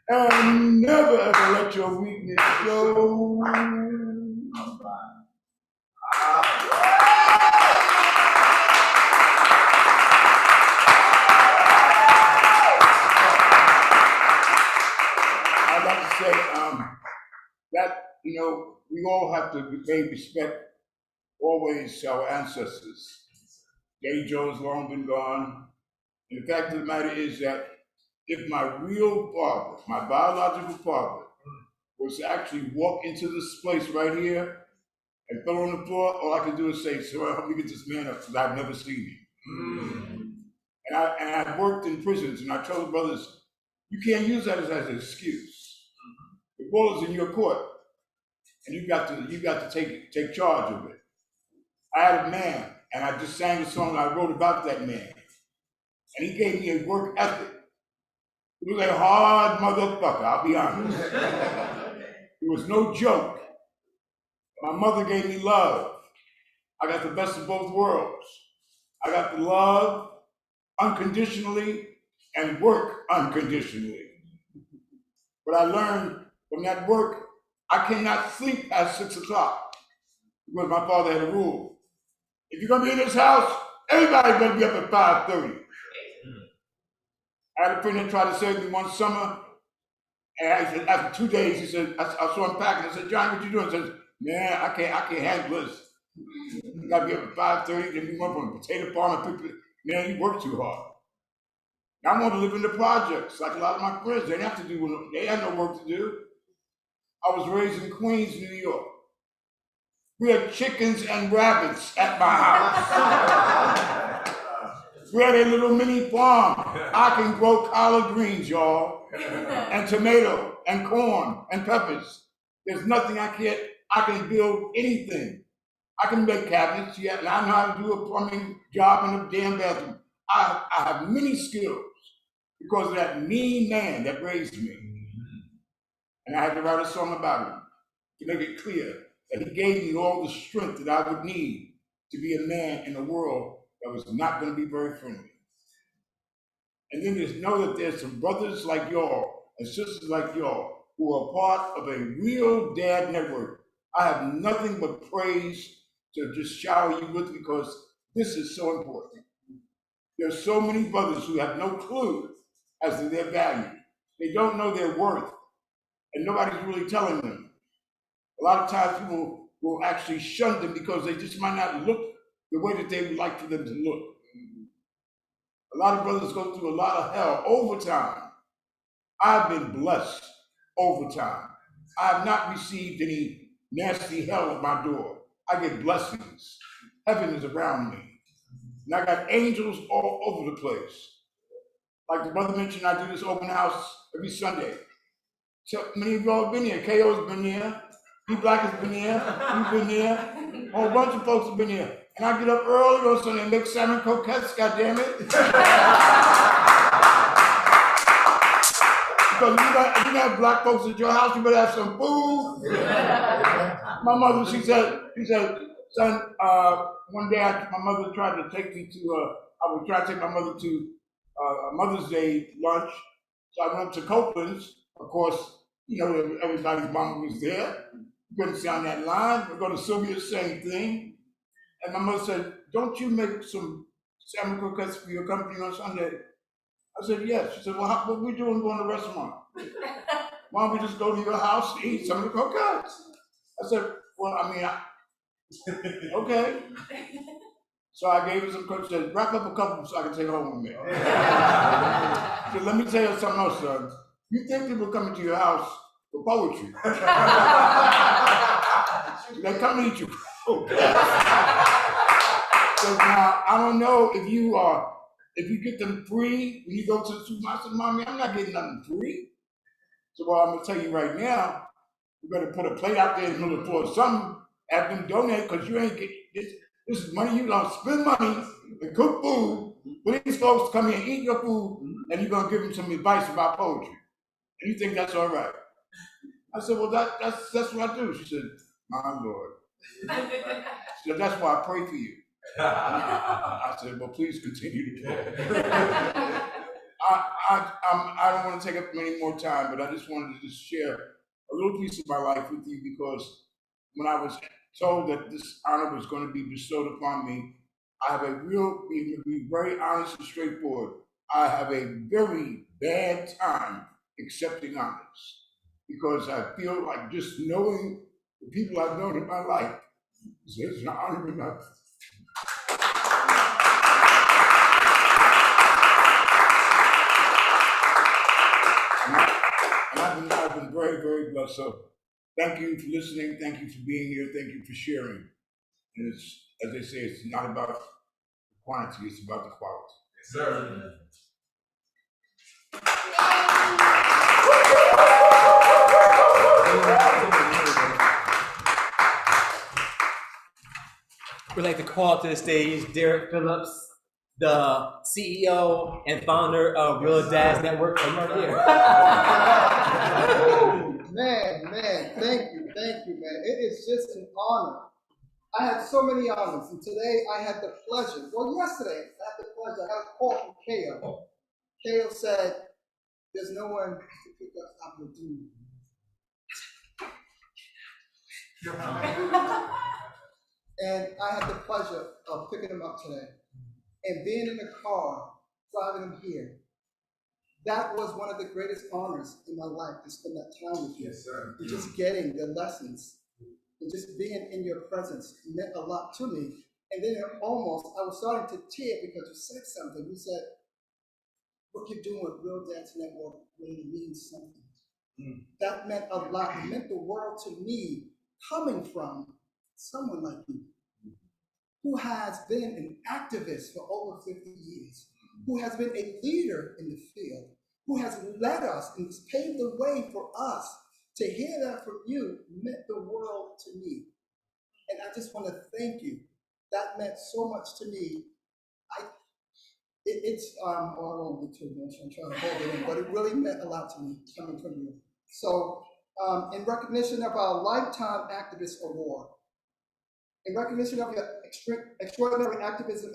and never ever let your weakness show. I'd like to say that, we all have to pay respect always to our ancestors. Daddy Joe has long been gone. And the fact of the matter is that if my real father, my biological father, was to actually walk into this place right here and fell on the floor, all I could do is say, "Sir, help me get this man up, because I've never seen him." And I've worked in prisons, and I tell the brothers, you can't use that as an excuse. The ball is in your court, and you got to take charge of it. I had a man, and I just sang a song I wrote about that man, and he gave me a work ethic. He was a hard motherfucker, I'll be honest. It was no joke. My mother gave me love. I got the best of both worlds. I got the love unconditionally and work unconditionally. But I learned from that work, I cannot sleep at 6 o'clock because my father had a rule. If you're gonna be in this house, everybody better be up at 5:30. I had a friend that tried to save me one summer, and I said, after 2 days, he said, I saw him packing. I said, John, what you doing? He says, man, I can't handle this. You gotta be up at 5:30, then we went from a potato farm and pick. Man, you work too hard. I want to live in the projects like a lot of my friends. They didn't have to do, they had no work to do. I was raised in Queens, New York. We had chickens and rabbits at my house. We had a little mini farm. I can grow collard greens, y'all, and tomato, and corn, and peppers. There's nothing I can build anything. I can make cabinets, yeah, and I know how to do a plumbing job in a damn bathroom. I have many skills because of that mean man that raised me. And I had to write a song about him to make it clear that he gave me all the strength that I would need to be a man in a world that was not going to be very friendly. And then just know that there's some brothers like y'all and sisters like y'all who are part of a real dad network. I have nothing but praise to just shower you with because this is so important. There's so many brothers who have no clue as to their value. They don't know their worth, and nobody's really telling them. A lot of times people will actually shun them because they just might not look the way that they would like for them to look. A lot of brothers go through a lot of hell over time. I've been blessed over time. I have not received any nasty hell at my door. I get blessings. Heaven is around me. And I got angels all over the place. Like the brother mentioned, I do this open house every Sunday. So many of y'all have been here. Kayo's been here. D Black has been here. You've been here. A whole bunch of folks have been here. And I get up early on Sunday and make salmon croquettes, goddammit. Because if you have black folks at your house, you better have some food. My mother, she said, son, one day my mother tried to take me to, I was trying to take my mother to a Mother's Day lunch. So I went to Copeland's. Of course, you know, everybody's mama was there. You couldn't see on that line. We're going to Sylvia's, same thing. And my mother said, don't you make some salmon croquettes for your company on Sunday? I said, yes. She said, well, what we doing going to the restaurant? Why don't we just go to your house and eat some of the croquettes? I said, well, I mean, okay. So I gave her some croquettes, said, wrap up a couple so I can take home with me. So let me tell you something else, son. You think people coming to your house for poetry. They come to eat you. Okay. So now, I don't know if you get them free when you go to the supermarket. I said, Mommy, I'm not getting nothing free. So well, I'm gonna tell you right now, you better put a plate out there in the middle of the floor, something, have them donate, because you ain't getting this. This is money you're gonna spend money and cook food for these folks to come here and eat your food, and you're gonna give them some advice about poetry. And you think that's all right? I said, well, that's what I do. She said, my Lord. She said, that's why I pray for you. I said, well, please continue to pray. I don't want to take up any more time, but I just wanted to just share a little piece of my life with you because when I was told that this honor was going to be bestowed upon me, I have to be very honest and straightforward. I have a very bad time accepting honors because I feel like just knowing the people I've known in my life is an honor enough. And I've been very, very blessed. So thank you for listening. Thank you for being here. Thank you for sharing. And it's, as they say, it's not about the quantity, it's about the quality. Yes, sir. We'd like to call to the stage Derek Phillips, the CEO and founder of Real Dads Network. Come right here. Man, thank you, man. It is just an honor. I had so many honors, and today I had the pleasure. Well, yesterday I had the pleasure. I got a call from Kayo. Kayo said, "There's no one to pick up Abiodun." And I had the pleasure of picking him up today and being in the car, driving him here. That was one of the greatest honors in my life, to spend that time with you. Yes, sir. And just getting the lessons and just being in your presence meant a lot to me. And then I was starting to tear because you said something. You said, what you're doing with Real Dads Network really means something. That meant a lot. It meant the world to me, coming from someone like you, who has been an activist for over 50 years, who has been a leader in the field, who has led us and paved the way for us. To hear that from you meant the world to me. And I just want to thank you. That meant so much to me. I won't be too much, I'm trying to hold it in, but it really meant a lot to me coming from you. So in recognition of our Lifetime Activist Award, In recognition of your extraordinary activism,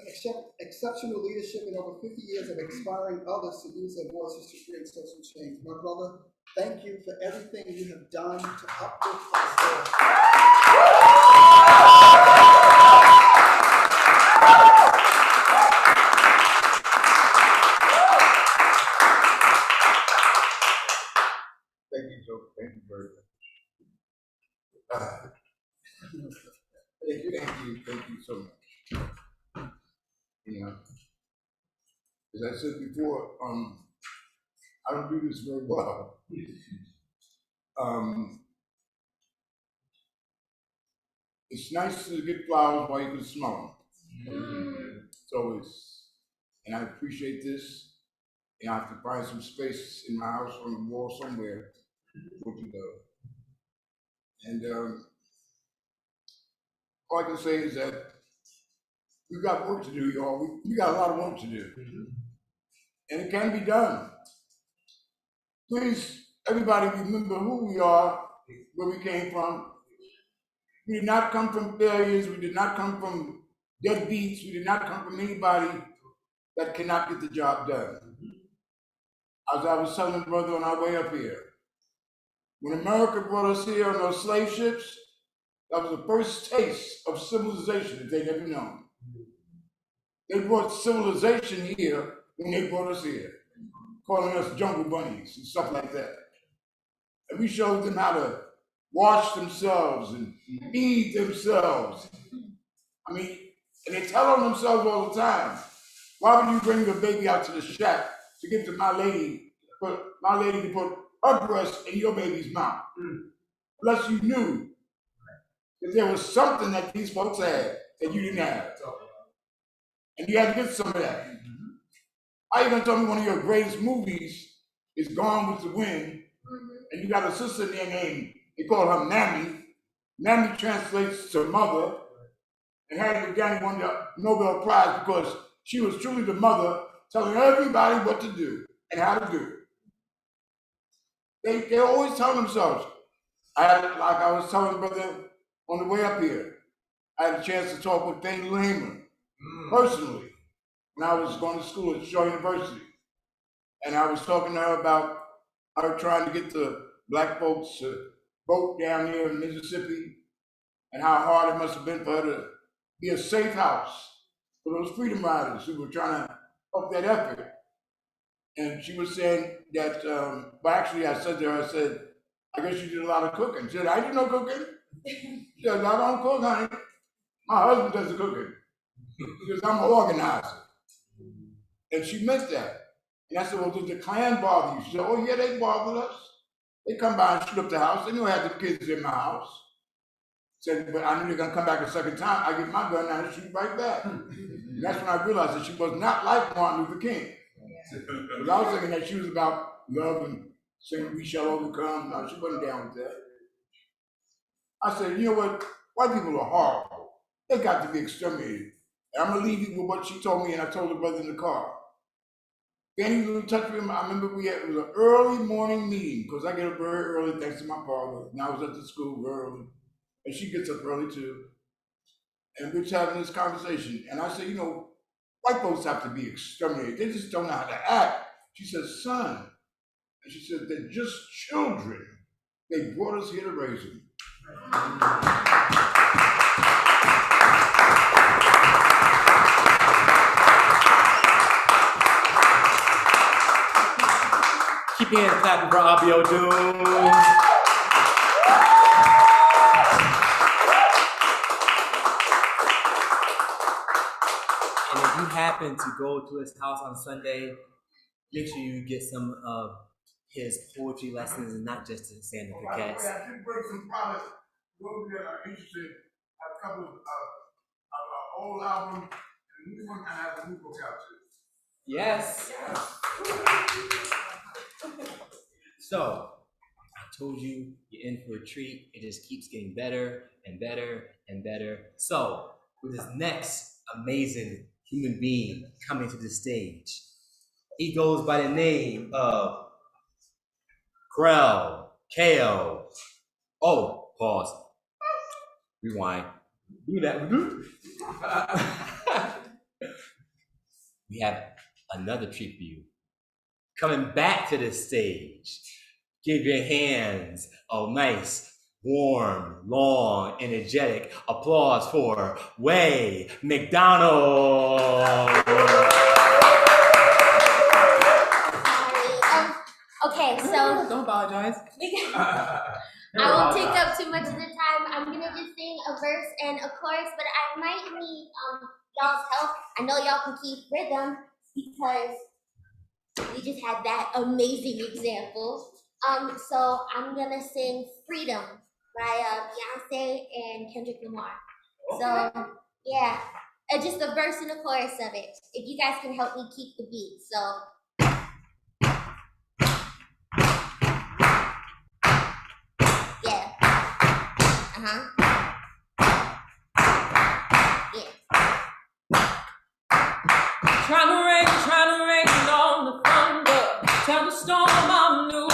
exceptional leadership, and over 50 years of inspiring others to use their voices to create social change. My brother, thank you for everything you have done to uplift us all. Thank you, Joe. Thank you very much. Thank you so much. You know, as I said before, I don't do this very well. It's nice to get flowers while you can smell them. So and I appreciate this. And I have to find some space in my house on the wall somewhere for it to go. And all I can say is that we got work to do, y'all. We got a lot of work to do. And it can be done. Please, everybody, remember who we are, where we came from. We did not come from failures. We did not come from deadbeats. We did not come from anybody that cannot get the job done. As I was telling brother on our way up here, when America brought us here on those slave ships, that was the first taste of civilization that they'd ever known. They brought civilization here when they brought us here, calling us jungle bunnies and stuff like that. And we showed them how to wash themselves and feed themselves. I mean, and they tell on themselves all the time. Why would you bring your baby out to the shack to give to my lady to put her breast in your baby's mouth? Unless you knew that there was something that these folks had that you didn't have. And you had to get some of that. How you gonna tell me one of your greatest movies is Gone with the Wind, and you got a sister there named, they call her Mammy. Mammy translates to mother, and Hattie McDonald won the Nobel Prize because she was truly the mother telling everybody what to do and how to do it. They always tell themselves. Like I was telling brother on the way up here, I had a chance to talk with Dane Lehman personally when I was going to school at Shaw University. And I was talking to her about her trying to get the black folks to vote down here in Mississippi and how hard it must have been for her to be a safe house for those freedom riders who were trying to help that effort. And she was saying that, but actually I said to her, I said, I guess you did a lot of cooking. She said, I did no cooking. She said, I don't cook, honey. My husband does the cooking. Because I'm an organizer. And she meant that. And I said, well, did the Klan bother you? She said, oh yeah, they bothered us. They come by and shoot up the house. They knew I had the kids in my house. Said, but I knew they're gonna come back a second time. I get my gun out and shoot right back. And that's when I realized that she was not like Martin Luther King. Because I was thinking that she was about love and saying we shall overcome. No, she wasn't down with that. I said, you know what? White people are horrible. They got to be exterminated. And I'm gonna leave you with what she told me, and I told her brother in the car. Danny was in touch with him. I remember it was an early morning meeting, because I get up very early thanks to my father. And I was at the school early. And she gets up early too. And we're having this conversation. And I said, you know, white folks have to be exterminated. They just don't know how to act. She said, son. And she said, they're just children. They brought us here to raise them. Keep your hands clapping for Abiodun. And if you happen to go to his house on Sunday, make sure you get some of his poetry lessons and not just to stand up for cats. I did bring some products. Those that are interested, a couple of old album and a new one. I have a new book out too. Yes. So, I told you, you're in for a treat. It just keeps getting better and better and better. So, with this next amazing human being coming to the stage, he goes by the name of Kraal, Kayo. Oh, pause. Rewind. Do that. We have another treat for you. Coming back to the stage. Give your hands a nice, warm, long, energetic applause for McDonald. Okay, so Don't apologize. I won't take up too much of the time. I'm gonna just sing a verse and a chorus, but I might need y'all's help. I know y'all can keep rhythm because we just had that amazing example. So I'm gonna sing "Freedom" by Beyonce and Kendrick Lamar. So yeah, just a verse and a chorus of it. If you guys can help me keep the beat, so. Yeah. Yeah. Trying to rain on the thunder. Tell the storm I'm new.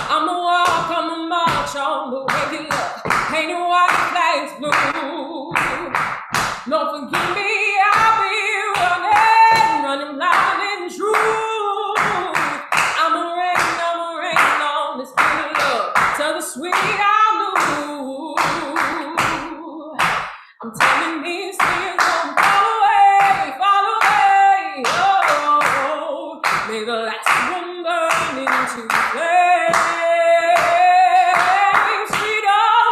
I'm a walk, I'm a march on the regular. Painting white flags blue. Lord forgive me, I'll be running blind and true. I'm a rain on this bitter love. Tell the sweet I'm new. I'm telling these tears don't fall away. Oh, may the last one burn into flames.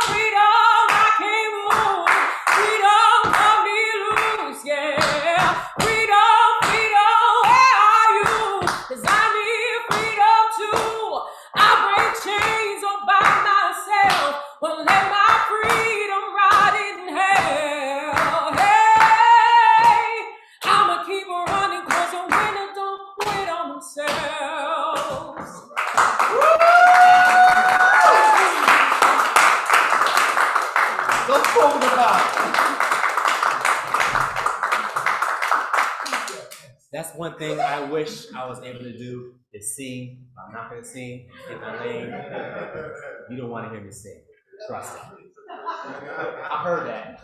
Freedom, I can't move. Freedom, cut me loose, yeah. Freedom, where are you? 'Cause I need freedom too. I break chains all by myself. Won't let my freedom rot in hell. Hey, I'ma keep running 'cause a winner don't quit on themselves. Let's talk about it. That's one thing I wish I was able to do is sing. I'm not gonna sing. Get my lane. You don't want to hear me sing. Trust me. I heard that.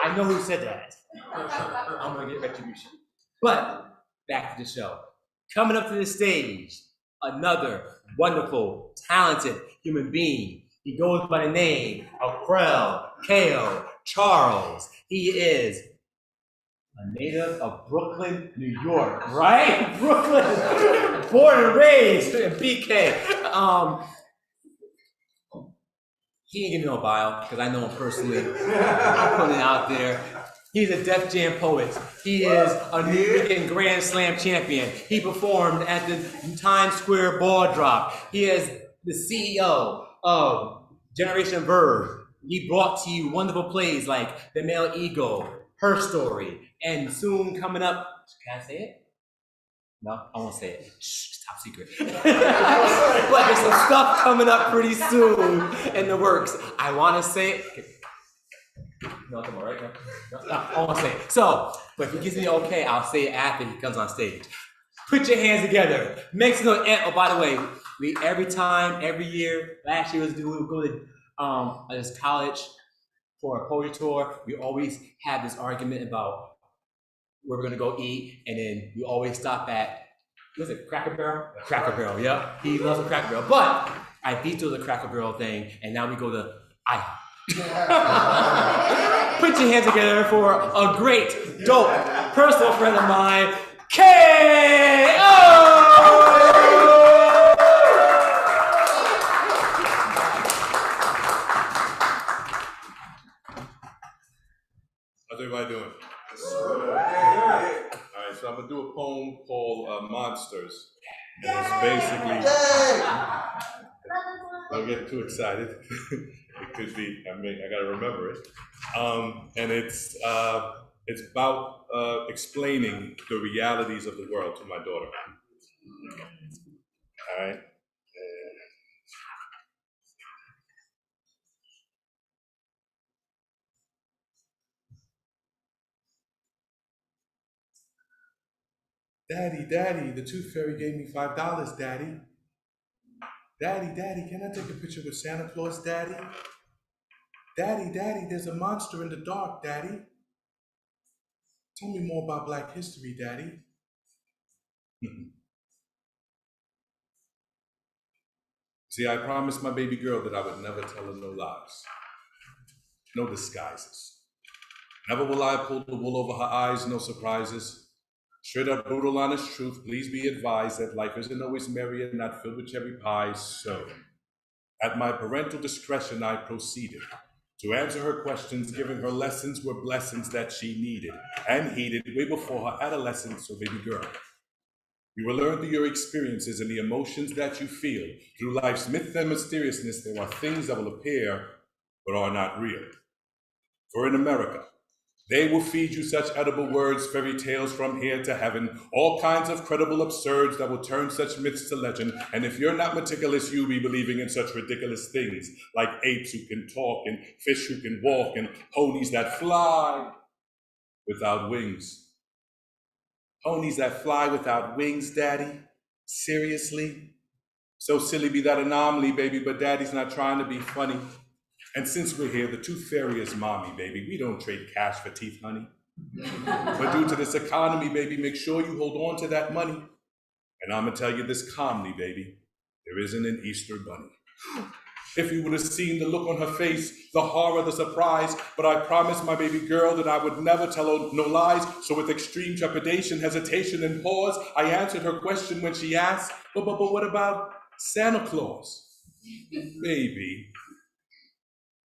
I know who said that. I'm gonna get retribution. But back to the show. Coming up to the stage, another wonderful, talented human being. He goes by the name of Kayo Charles. He is a native of Brooklyn, New York, right? Brooklyn, born and raised in BK. He didn't give me no bio because I know him personally. I'm putting it out there. He's a Def Jam poet. He is a New York Grand Slam champion. He performed at the Times Square ball drop. He is the CEO of Generation Verve. He brought to you wonderful plays like The Male Ego, Her Story, and soon coming up, can I say it? No, I won't say it. Shh, top secret. But there's some stuff coming up pretty soon in the works. I want to say it. No, come on, right? No, I won't say it. So, but if he gives me okay, I'll say it after he comes on stage. Put your hands together. Make some noise. Oh, by the way, every year, last year we would go to this college for a poetry tour. We always have this argument about where we're gonna go eat, and then we always stop at, what's it, Cracker Barrel? Cracker Barrel, yeah. He loves a Cracker Barrel, but I vetoed the Cracker Barrel thing, and now we go to IHOP. Put your hands together for a great, dope, personal friend of mine, Kayo! How's everybody doing? All right, so I'm gonna do a poem called Monsters. And it's basically, don't get too excited. It could be, I gotta remember it. And it's about explaining the realities of the world to my daughter. All right. Daddy, the tooth fairy gave me $5, Daddy. Daddy, can I take a picture with Santa Claus, Daddy? Daddy, there's a monster in the dark, Daddy. Tell me more about Black history, Daddy. See, I promised my baby girl that I would never tell her no lies, no disguises. Never will I pull the wool over her eyes, no surprises. Straight up, brutal, honest truth, please be advised that life isn't always merry and not filled with cherry pies. So, at my parental discretion, I proceeded to answer her questions, giving her lessons were blessings that she needed and heeded way before her adolescence. So, baby girl, you will learn through your experiences and the emotions that you feel. Through life's myth and mysteriousness, there are things that will appear but are not real. For in America, they will feed you such edible words, fairy tales from here to heaven, all kinds of credible absurds that will turn such myths to legend. And if you're not meticulous, you'll be believing in such ridiculous things like apes who can talk and fish who can walk and ponies that fly without wings. Ponies that fly without wings, Daddy? Seriously? So silly be that anomaly, baby, but Daddy's not trying to be funny. And since we're here, the tooth fairy is mommy, baby. We don't trade cash for teeth, honey. But due to this economy, baby, make sure you hold on to that money. And I'm gonna tell you this calmly, baby. There isn't an Easter bunny. If you would have seen the look on her face, the horror, the surprise, but I promised my baby girl that I would never tell her no lies. So with extreme trepidation, hesitation, and pause, I answered her question when she asked, but what about Santa Claus? Baby,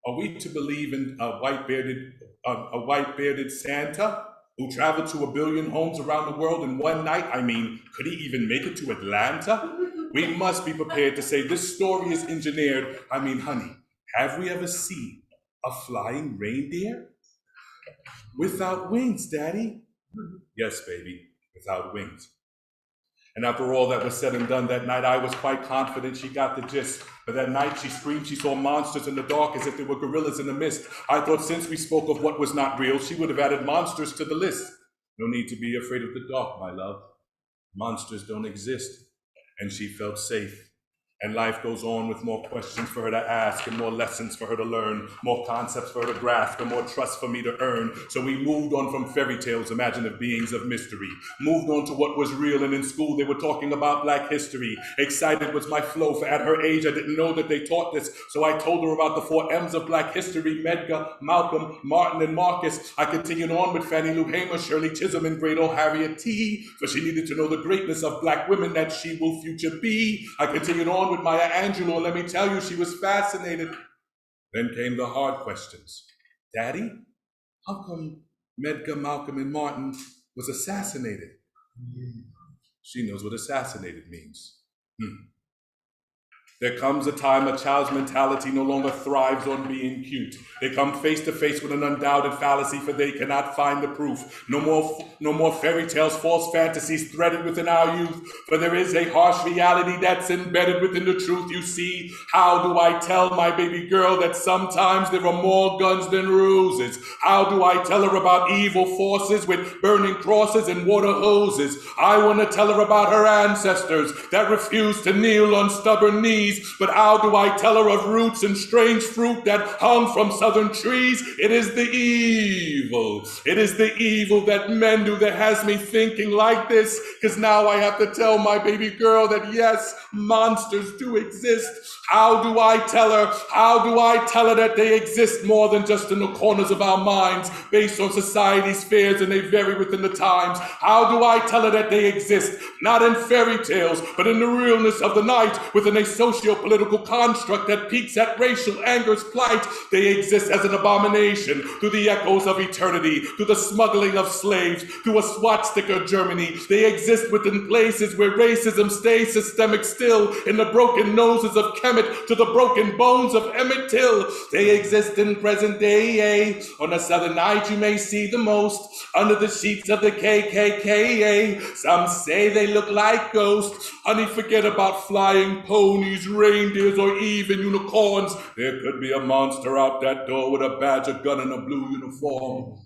are we to believe in a white-bearded Santa who traveled to 1 billion homes around the world in one night? I mean, could he even make it to Atlanta? We must be prepared to say this story is engineered. I mean, honey, have we ever seen a flying reindeer? Without wings, Daddy. Yes, baby, without wings. And after all that was said and done that night, I was quite confident she got the gist. But that night she screamed she saw monsters in the dark as if there were gorillas in the mist. I thought since we spoke of what was not real, she would have added monsters to the list. No need to be afraid of the dark, my love. Monsters don't exist. And she felt safe. And life goes on with more questions for her to ask and more lessons for her to learn, more concepts for her to grasp and more trust for me to earn. So we moved on from fairy tales, imaginative beings of mystery, moved on to what was real. And in school, they were talking about Black history. Excited was my flow, for at her age, I didn't know that they taught this. So I told her about the 4 M's of Black history: Medgar, Malcolm, Martin, and Marcus. I continued on with Fannie Lou Hamer, Shirley Chisholm, and great old Harriet T. For she needed to know the greatness of Black women that she will future be. I continued on with Maya Angelou, and let me tell you, she was fascinated. Then came the hard questions. Daddy, how come Medgar, Malcolm, and Martin was assassinated? She knows what assassinated means. There comes a time a child's mentality no longer thrives on being cute. They come face to face with an undoubted fallacy, for they cannot find the proof. No more fairy tales, false fantasies threaded within our youth, for there is a harsh reality that's embedded within the truth. You see, how do I tell my baby girl that sometimes there are more guns than roses? How do I tell her about evil forces with burning crosses and water hoses? I want to tell her about her ancestors that refused to kneel on stubborn knees. But how do I tell her of roots and strange fruit that hung from southern trees? It is the evil. It is the evil that men do that has me thinking like this. Because now I have to tell my baby girl that yes, monsters do exist. How do I tell her? How do I tell her that they exist more than just in the corners of our minds, based on society's fears, and they vary within the times? How do I tell her that they exist, not in fairy tales, but in the realness of the night, within a socio-political construct that peaks at racial anger's plight? They exist as an abomination through the echoes of eternity, through the smuggling of slaves, through a swastika Germany. They exist within places where racism stays systemic still, in the broken noses of Kemet to the broken bones of Emmett Till. They exist in present day. On a southern night you may see the most, under the sheets of the KKK. Some say they look like ghosts. Honey, forget about flying ponies, huge reindeers, or even unicorns. There could be a monster out that door with a badge, a gun, and a blue uniform.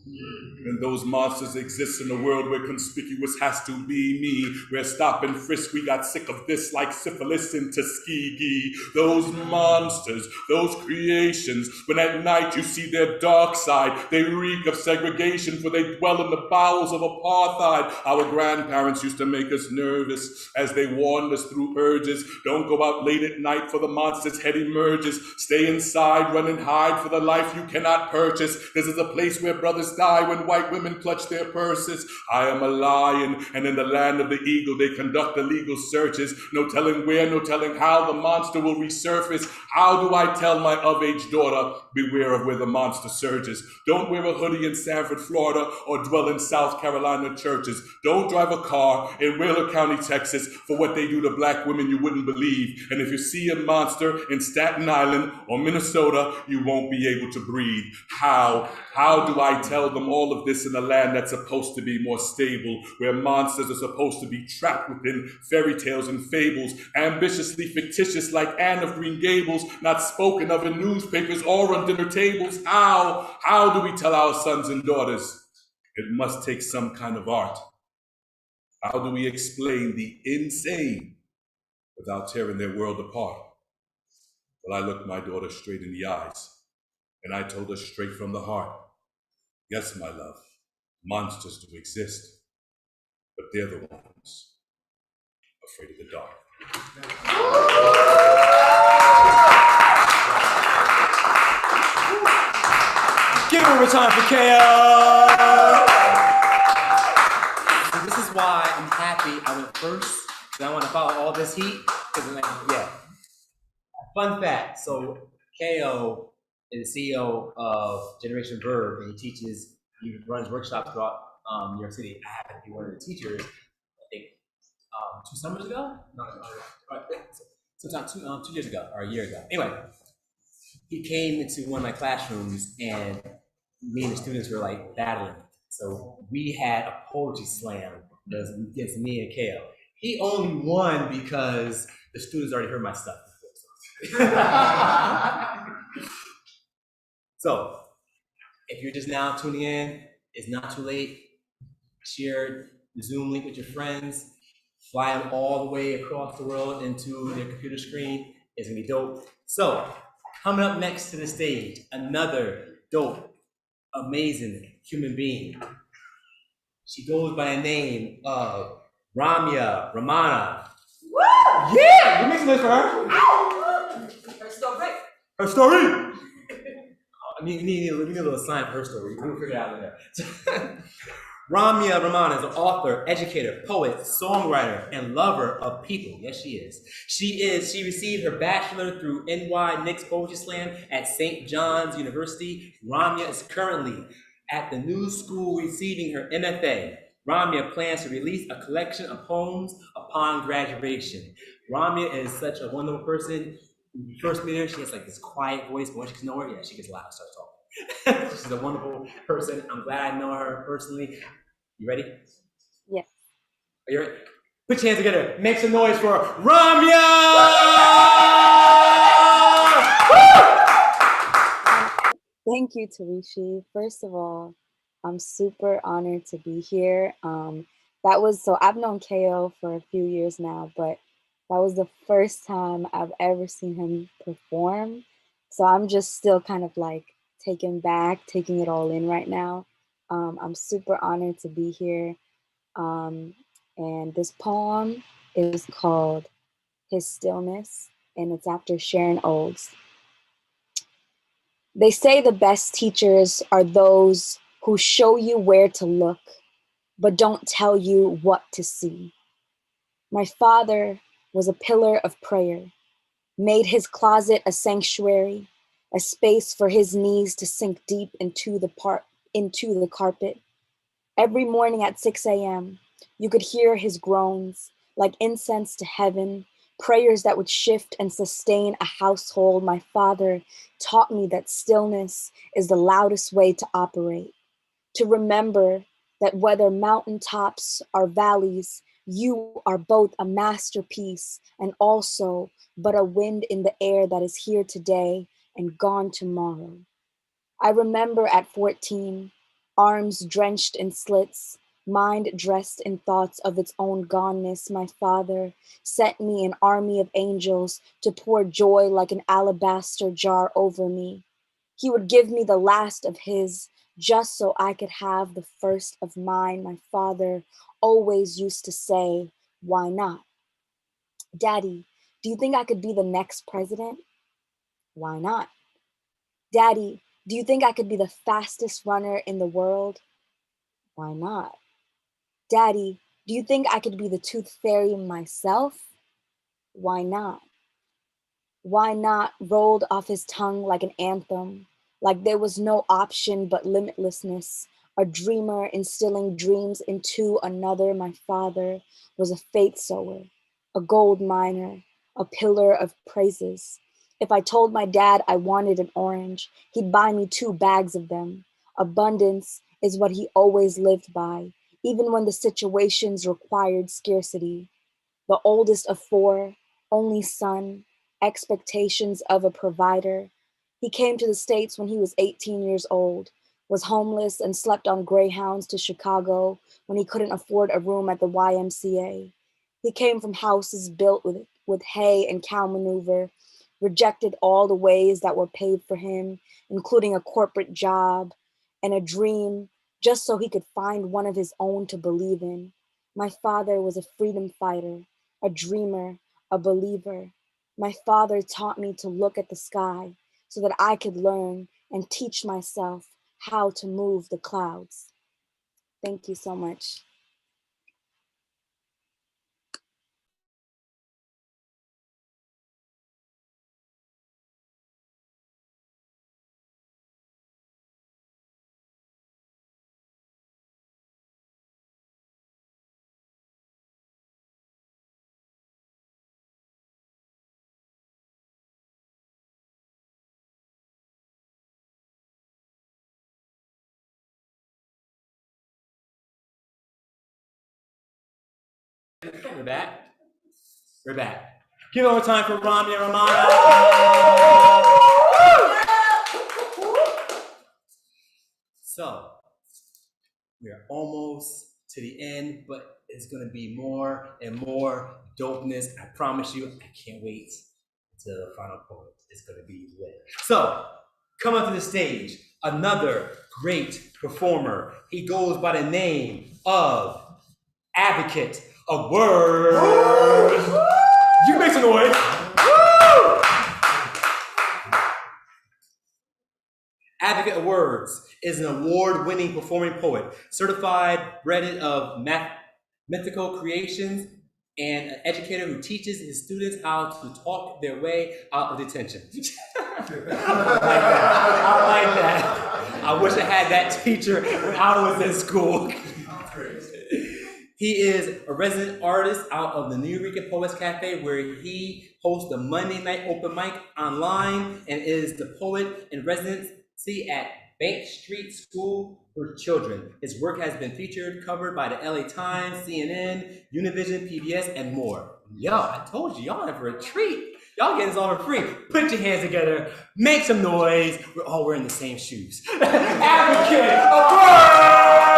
And those monsters exist in a world where conspicuous has to be me. Where stop and frisk, we got sick of this like syphilis in Tuskegee. Those monsters, those creations, when at night you see their dark side, they reek of segregation, for they dwell in the bowels of apartheid. Our grandparents used to make us nervous as they warned us through urges. Don't go out late at night, for the monster's head emerges. Stay inside, run and hide for the life you cannot purchase. This is a place where brothers die when white women clutch their purses. I am a lion, and in the land of the eagle they conduct illegal searches. No telling where, no telling how the monster will resurface. How do I tell my of-age daughter, beware of where the monster surges? Don't wear a hoodie in Sanford, Florida, or dwell in South Carolina churches. Don't drive a car in Wheeler County, Texas, for what they do to black women you wouldn't believe. And if you see a monster in Staten Island or Minnesota, you won't be able to breathe. How do I tell them all of this in a land that's supposed to be more stable, where monsters are supposed to be trapped within fairy tales and fables, ambitiously fictitious like Anne of Green Gables, not spoken of in newspapers or on dinner tables? How do we tell our sons and daughters? It must take some kind of art. How do we explain the insane without tearing their world apart? Well, I looked my daughter straight in the eyes, and I told her straight from the heart, yes, my love, monsters do exist, but they're the ones afraid of the dark. Give it one more time for Kayo. So this is why I'm happy I went first, because I want to follow all this heat. Yeah. Fun fact. So Kayo is the CEO of Generation Verb, and he runs workshops throughout New York City. I happened to be one of the teachers, I think, 2 summers ago? No, sometime 2 years ago, or a year ago. Anyway, he came into one of my classrooms, and me and the students were like battling. So we had a poetry slam against me and Kayo. He only won because the students already heard my stuff before. So, if you're just now tuning in, it's not too late. Share the Zoom link with your friends. Fly them all the way across the world into their computer screen. It's gonna be dope. So, coming up next to the stage, another dope, amazing human being. She goes by the name of Ramana. Woo! Yeah! We made some noise for her. Her story. Her story! We need a little sign for her story. We'll figure it out in there. Ramana is an author, educator, poet, songwriter, and lover of people. Yes, she is. She received her bachelor through NY Knicks Poetry Slam at St. John's University. Ramya is currently at the New School receiving her MFA. Ramya plans to release a collection of poems upon graduation. Ramya is such a wonderful person. When you first meet her, she has like this quiet voice, but once you know her, yeah, she gets loud and starts talking. She's a wonderful person. I'm glad I know her personally. You ready? Yes. Are you ready? Put your hands together. Make some noise for Ramya! Thank you, Tarishi. First of all, I'm super honored to be here. I've known Kayo for a few years now, but that was the first time I've ever seen him perform. So I'm just still kind of like taking it all in right now. I'm super honored to be here. And this poem is called His Stillness, and it's after Sharon Olds. They say the best teachers are those who show you where to look, but don't tell you what to see. My father was a pillar of prayer, made his closet a sanctuary, a space for his knees to sink deep into the carpet. Every morning at 6 a.m., you could hear his groans like incense to heaven, prayers that would shift and sustain a household. My father taught me that stillness is the loudest way to operate, to remember that whether mountaintops or valleys, You are both a masterpiece and also but a wind in the air that is here today and gone tomorrow. I remember at 14, arms drenched in slits, mind dressed in thoughts of its own goneness, my father sent me an army of angels to pour joy like an alabaster jar over me. He would give me the last of his just so I could have the first of mine. My father always used to say, why not? Daddy, do you think I could be the next president? Why not? Daddy, do you think I could be the fastest runner in the world? Why not? Daddy, do you think I could be the tooth fairy myself? Why not? Why not rolled off his tongue like an anthem, like there was no option but limitlessness, a dreamer instilling dreams into another. My father was a faith sower, a gold miner, a pillar of praises. If I told my dad I wanted an orange, he'd buy me 2 bags of them. Abundance is what he always lived by, even when the situations required scarcity. The oldest of 4, only son, expectations of a provider. He came to the States when he was 18 years old, was homeless and slept on Greyhounds to Chicago when he couldn't afford a room at the YMCA. He came from houses built with hay and cow maneuver, rejected all the ways that were paid for him, including a corporate job and a dream, just so he could find one of his own to believe in. My father was a freedom fighter, a dreamer, a believer. My father taught me to look at the sky so that I could learn and teach myself how to move the clouds. Thank you so much. We're back. We're back. Give it over time for Ramya and Ramana. So, we are almost to the end, but it's going to be more and more dopeness. I promise you, I can't wait until the final poet. It's going to be lit. So, come up to the stage, another great performer. He goes by the name of Advocate of Wordz. You make some noise. Woo! Advocate of Wordz is an award-winning performing poet, certified bred of mythical creations, and an educator who teaches his students how to talk their way out of detention. I like that. I wish I had that teacher when I was in school. He is a resident artist out of the New Rican Poets Cafe, where he hosts the Monday night open mic online and is the poet in residency at Bank Street School for Children. His work has been featured, covered by the LA Times, CNN, Univision, PBS, and more. Yo, I told you, y'all in for a treat. Y'all getting this all for free. Put your hands together, make some noise. We're all wearing the same shoes. Advocate of Wordz!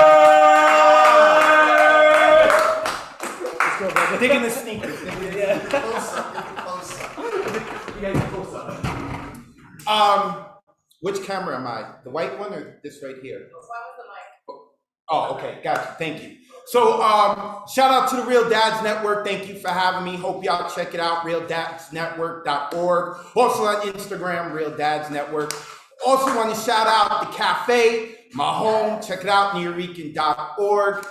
We're taking the sneakers. Which camera am I? The white one or this right here? Oh, okay, gotcha. Thank you. So, shout out to the Real Dads Network. Thank you for having me. Hope y'all check it out, realdadsnetwork.org. Also on Instagram, Real Dads Network. Also want to shout out the cafe, my home. Check it out, nuyorican.org.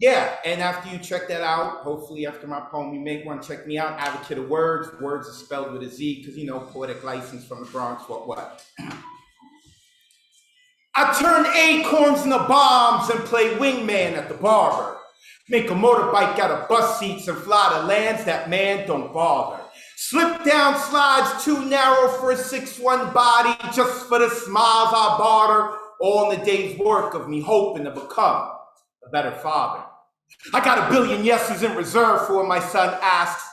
Yeah, and after you check that out, hopefully after my poem, you may want to check me out, Advocate of Wordz. Wordz is spelled with a Z because, you know, poetic license from the Bronx, what? I turn acorns into bombs and play wingman at the barber. Make a motorbike out of bus seats and fly to lands that man don't bother. Slip down slides too narrow for a 6'1" body, just for the smiles I barter, all in the day's work of me hoping to become a better father. I got a billion yeses in reserve for when my son asks,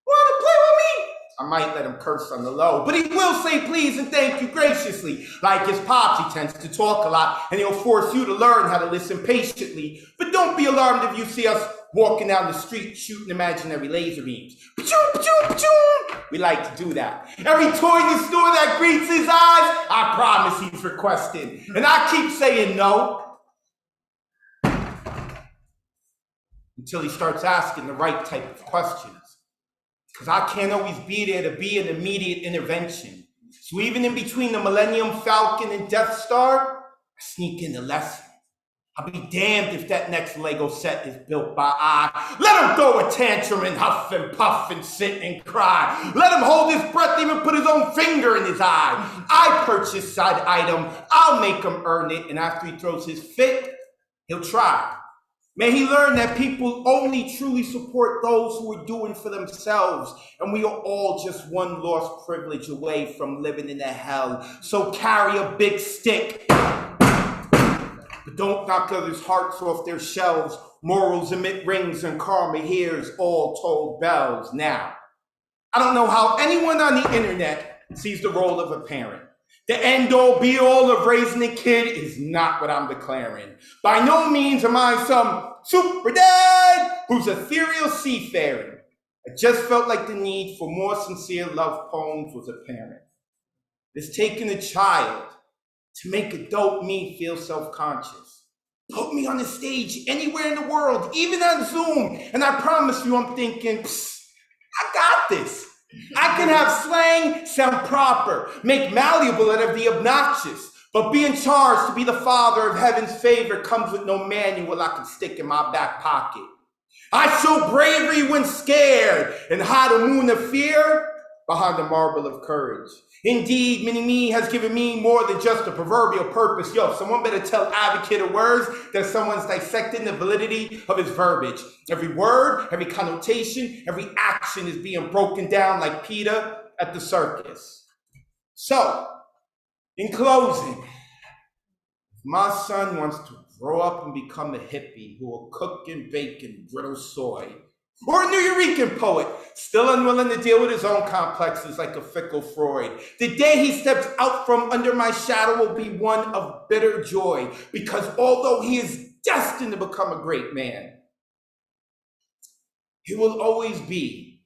"Want to play with me?" I might let him curse on the low, but he will say please and thank you graciously. Like his pops, he tends to talk a lot, and he'll force you to learn how to listen patiently. But don't be alarmed if you see us walking down the street shooting imaginary laser beams. Pachoom, pachoom, pachoom. We like to do that. Every toy in the store that greets his eyes, I promise he's requesting. And I keep saying no, until he starts asking the right type of questions. Because I can't always be there to be an immediate intervention. So even in between the Millennium Falcon and Death Star, I sneak in a lesson. I'll be damned if that next Lego set is built by I. Let him throw a tantrum and huff and puff and sit and cry. Let him hold his breath, even put his own finger in his eye. I purchase side item, I'll make him earn it, and after he throws his fit, he'll try. May he learn that people only truly support those who are doing for themselves, and we are all just one lost privilege away from living in a hell. So carry a big stick, but don't knock others' hearts off their shelves. Morals emit rings and karma hears all told bells. Now, I don't know how anyone on the internet sees the role of a parent. The end-all, be-all of raising a kid is not what I'm declaring. By no means am I some super dad who's ethereal seafaring. I just felt like the need for more sincere love poems was apparent. It's taken a child to make adult me feel self-conscious. Put me on a stage anywhere in the world, even on Zoom, and I promise you I'm thinking, I got this. I can have slang sound proper, make malleable out of the obnoxious, but being charged to be the father of heaven's favor comes with no manual I can stick in my back pocket. I show bravery when scared and hide a moon of fear behind the marble of courage. Indeed, mini-me has given me more than just a proverbial purpose. Yo, someone better tell Advocate of Words that someone's dissecting the validity of his verbiage. Every word, every connotation, every action is being broken down like PETA at the circus. So, in closing, if my son wants to grow up and become a hippie who will cook and bake and griddle soy, or a Nuyorican poet, still unwilling to deal with his own complexes like a fickle Freud, the day he steps out from under my shadow will be one of bitter joy, because although he is destined to become a great man, he will always be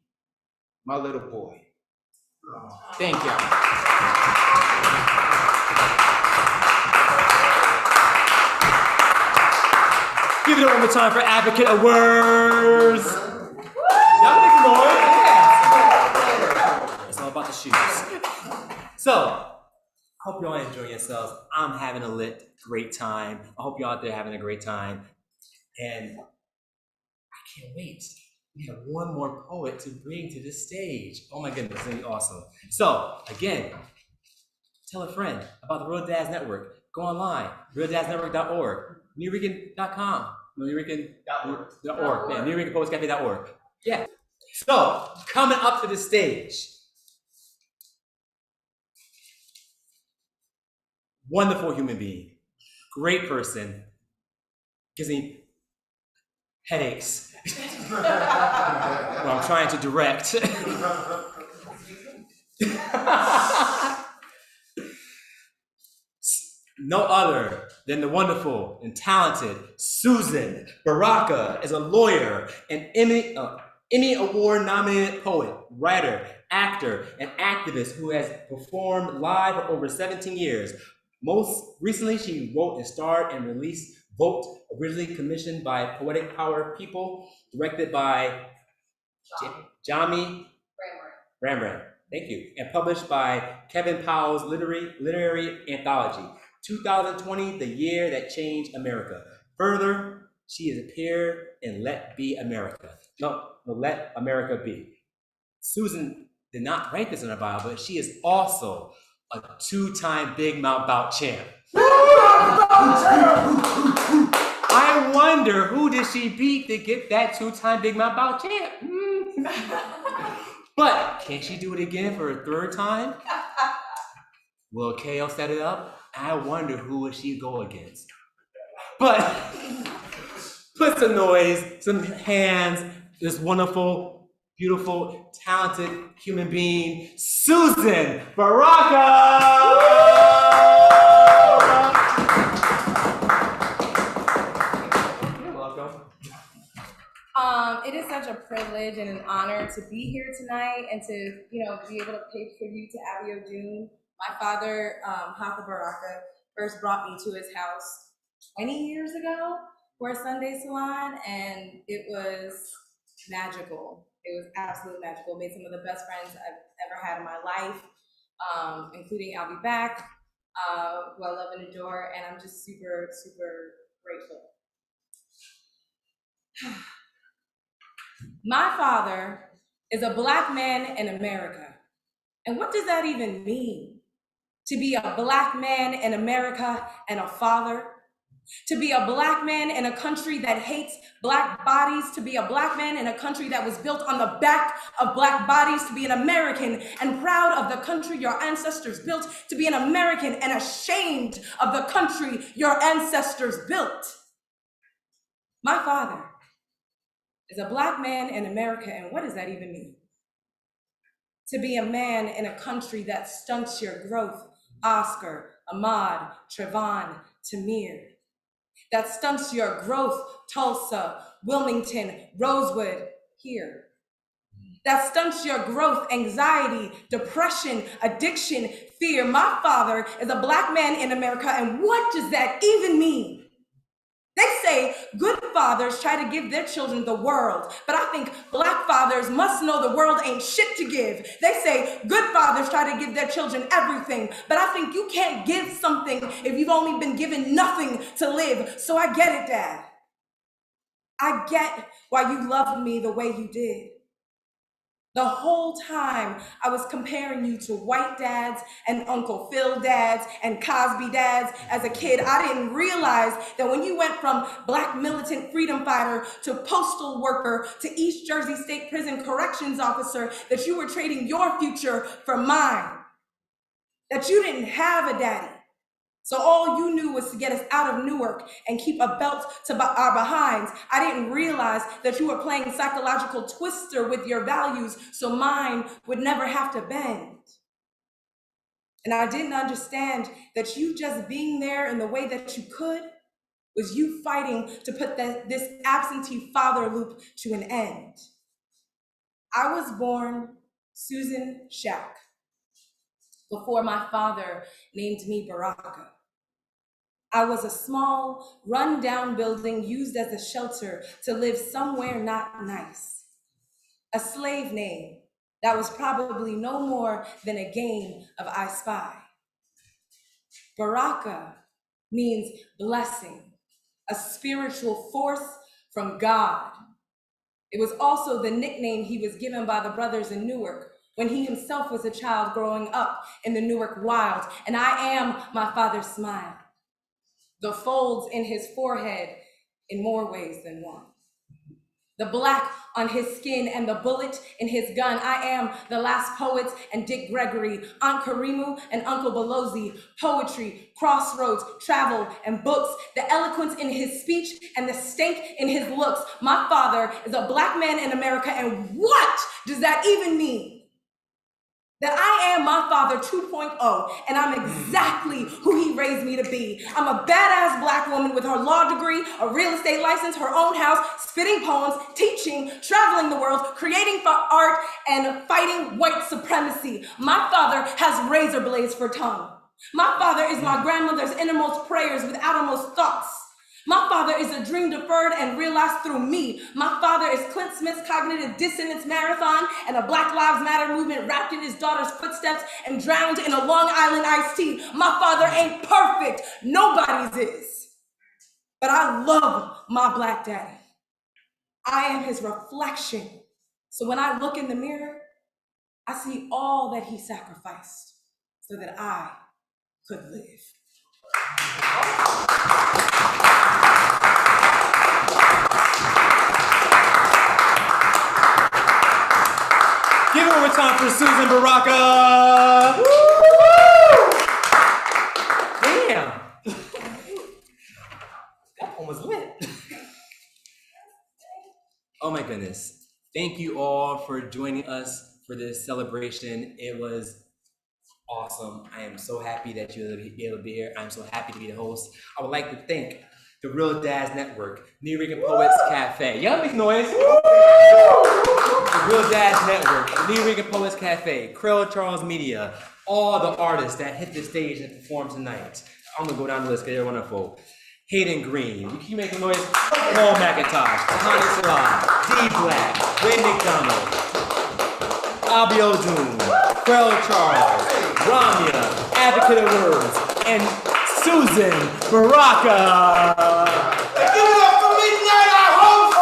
my little boy. Thank you. Give it up one more time for Advocate of Words. Y'all make some noise. Yeah. It's all about the shoes. So, hope y'all enjoy yourselves. I'm having a great time. I hope y'all out there having a great time. And I can't wait. We have one more poet to bring to this stage. Oh my goodness, it's gonna be awesome. So, again, tell a friend about the Real Dads Network. Go online, realdadsnetwork.org, newrican.com, newrican.org, yeah, newricanpoetscafe.org. Yeah. So, coming up to the stage, wonderful human being, great person, gives me headaches when I'm trying to direct. No other than the wonderful and talented Suzen. Baraka is a lawyer, an Emmy Award-nominated poet, writer, actor, and activist who has performed live for over 17 years. Most recently, she wrote and starred and released Vote, originally commissioned by Poetic Power People, directed by Jami Ramran. Thank you. And published by Kevin Powell's literary anthology, 2020, the year that changed America. Further, she has appeared in Let Be America. No, Let America Be. Suzen did not write this in her bio, but she is also a two-time Big Mouth Bout champ. I wonder who did she beat to get that two-time Big Mouth Bout champ? But can she do it again for a third time? Will Kayo set it up? I wonder who would she go against. But Put some noise, some hands, this wonderful, beautiful, talented human being, Suzen Baraka! You're welcome. It is such a privilege and an honor to be here tonight and to, be able to pay tribute to Abiodun. My father, Hatha Baraka, first brought me to his house 20 years ago for a Sunday salon, and it was magical. It was absolutely magical. Made some of the best friends I've ever had in my life, including I'll Be Back, who I love and adore, and I'm just super, super grateful. My father is a Black man in America. And what does that even mean? To be a Black man in America and a father? To be a Black man in a country that hates Black bodies? To be a Black man in a country that was built on the back of Black bodies? To be an American and proud of the country your ancestors built? To be an American and ashamed of the country your ancestors built? My father is a Black man in America, and what does that even mean? To be a man in a country that stunts your growth, Oscar, Ahmad, Trevon, Tamir. That stunts your growth, Tulsa, Wilmington, Rosewood, here. That stunts your growth, anxiety, depression, addiction, fear. My father is a Black man in America, and what does that even mean? They say good fathers try to give their children the world, but I think Black fathers must know the world ain't shit to give. They say good fathers try to give their children everything, but I think you can't give something if you've only been given nothing to live. So I get it, Dad. I get why you loved me the way you did. The whole time I was comparing you to white dads and Uncle Phil dads and Cosby dads as a kid, I didn't realize that when you went from Black militant freedom fighter to postal worker to East Jersey State Prison corrections officer, that you were trading your future for mine. That you didn't have a daddy. So all you knew was to get us out of Newark and keep a belt to our behinds. I didn't realize that you were playing psychological twister with your values so mine would never have to bend. And I didn't understand that you just being there in the way that you could was you fighting to put this absentee father loop to an end. I was born Susan Shack before my father named me Baraka. I was a small, run-down building used as a shelter to live somewhere not nice. A slave name that was probably no more than a game of I Spy. Baraka means blessing, a spiritual force from God. It was also the nickname he was given by the brothers in Newark when he himself was a child growing up in the Newark wild. And I am my father's smile. The folds in his forehead in more ways than one. The black on his skin and the bullet in his gun. I am the last poets and Dick Gregory, Aunt Karimu and Uncle Belozi, poetry, crossroads, travel, and books, the eloquence in his speech and the stank in his looks. My father is a Black man in America, and what does that even mean? That I am my father 2.0, and I'm exactly who he raised me to be. I'm a badass Black woman with her law degree, a real estate license, her own house, spitting poems, teaching, traveling the world, creating for art, and fighting white supremacy. My father has razor blades for tongue. My father is my grandmother's innermost prayers with outermost thoughts. My father is a dream deferred and realized through me. My father is Clint Smith's cognitive dissonance marathon and a Black Lives Matter movement wrapped in his daughter's footsteps and drowned in a Long Island iced tea. My father ain't perfect. Nobody's is. But I love my Black daddy. I am his reflection. So when I look in the mirror, I see all that he sacrificed so that I could live. Give it one more time for Suzen Baraka. Damn. That one was lit. Oh my goodness. Thank you all for joining us for this celebration. It was awesome. I am so happy that you'll be able to be here. I'm so happy to be the host. I would like to thank the Real Dads Network, New Rican Poets Cafe. Y'all make noise. The Real Dads Network, the New Rican Poets Cafe, Kraal Charles Media, all the artists that hit the stage and performed tonight. I'm gonna go down the list because they're wonderful. Hayden Greene, you keep making noise. Paul McIntosh, Tahani Salah, D Black, McDonald, Abiodun, Kraal Charles, Ramya, Advocate of Wordz, and Suzen, Baraka. Give it up for Midnight, our host.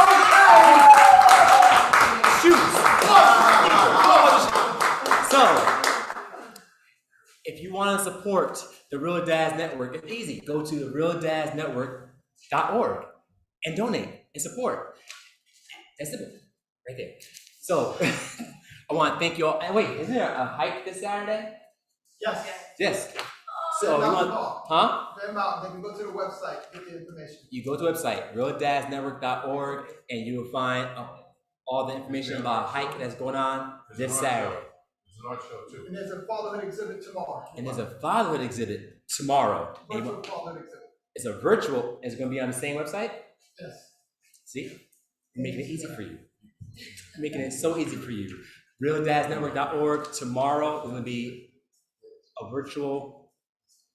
Shoot. So, if you want to support the Real Dads Network, it's easy. Go to therealdadsnetwork.org and donate and support. That's it, right there. So, I want to thank you all. And wait, isn't there a hike this Saturday? Yes. Yes. So, you want, huh? They're out. They can go to the website, get the information. You go to the website, realdadsnetwork.org, and you will find all the information about a hike that's going on this Saturday. There's an art show too. And there's a fatherhood exhibit tomorrow. And there's a fatherhood exhibit tomorrow. Virtual fatherhood exhibit. It's a virtual. It's going to be on the same website. Yes. See, we're making it easy for you. Making it so easy for you. RealDadsNetwork.org. Tomorrow is going to be a virtual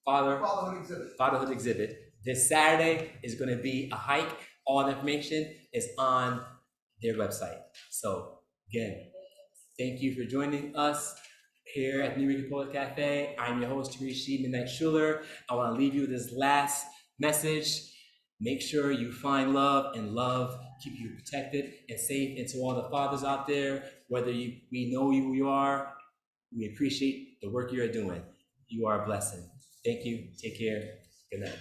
fatherhood exhibit. This Saturday is going to be a hike. All the information is on their website. So again, thank you for joining us here at New Rican Poets Cafe. I'm your host, Tarishi Midnight Shuler. I want to leave you with this last message. Make sure you find love, and love keep you protected and safe. And to all the fathers out there, whether we know who you are, we appreciate the work you're doing. You are a blessing. Thank you. Take care. Good night.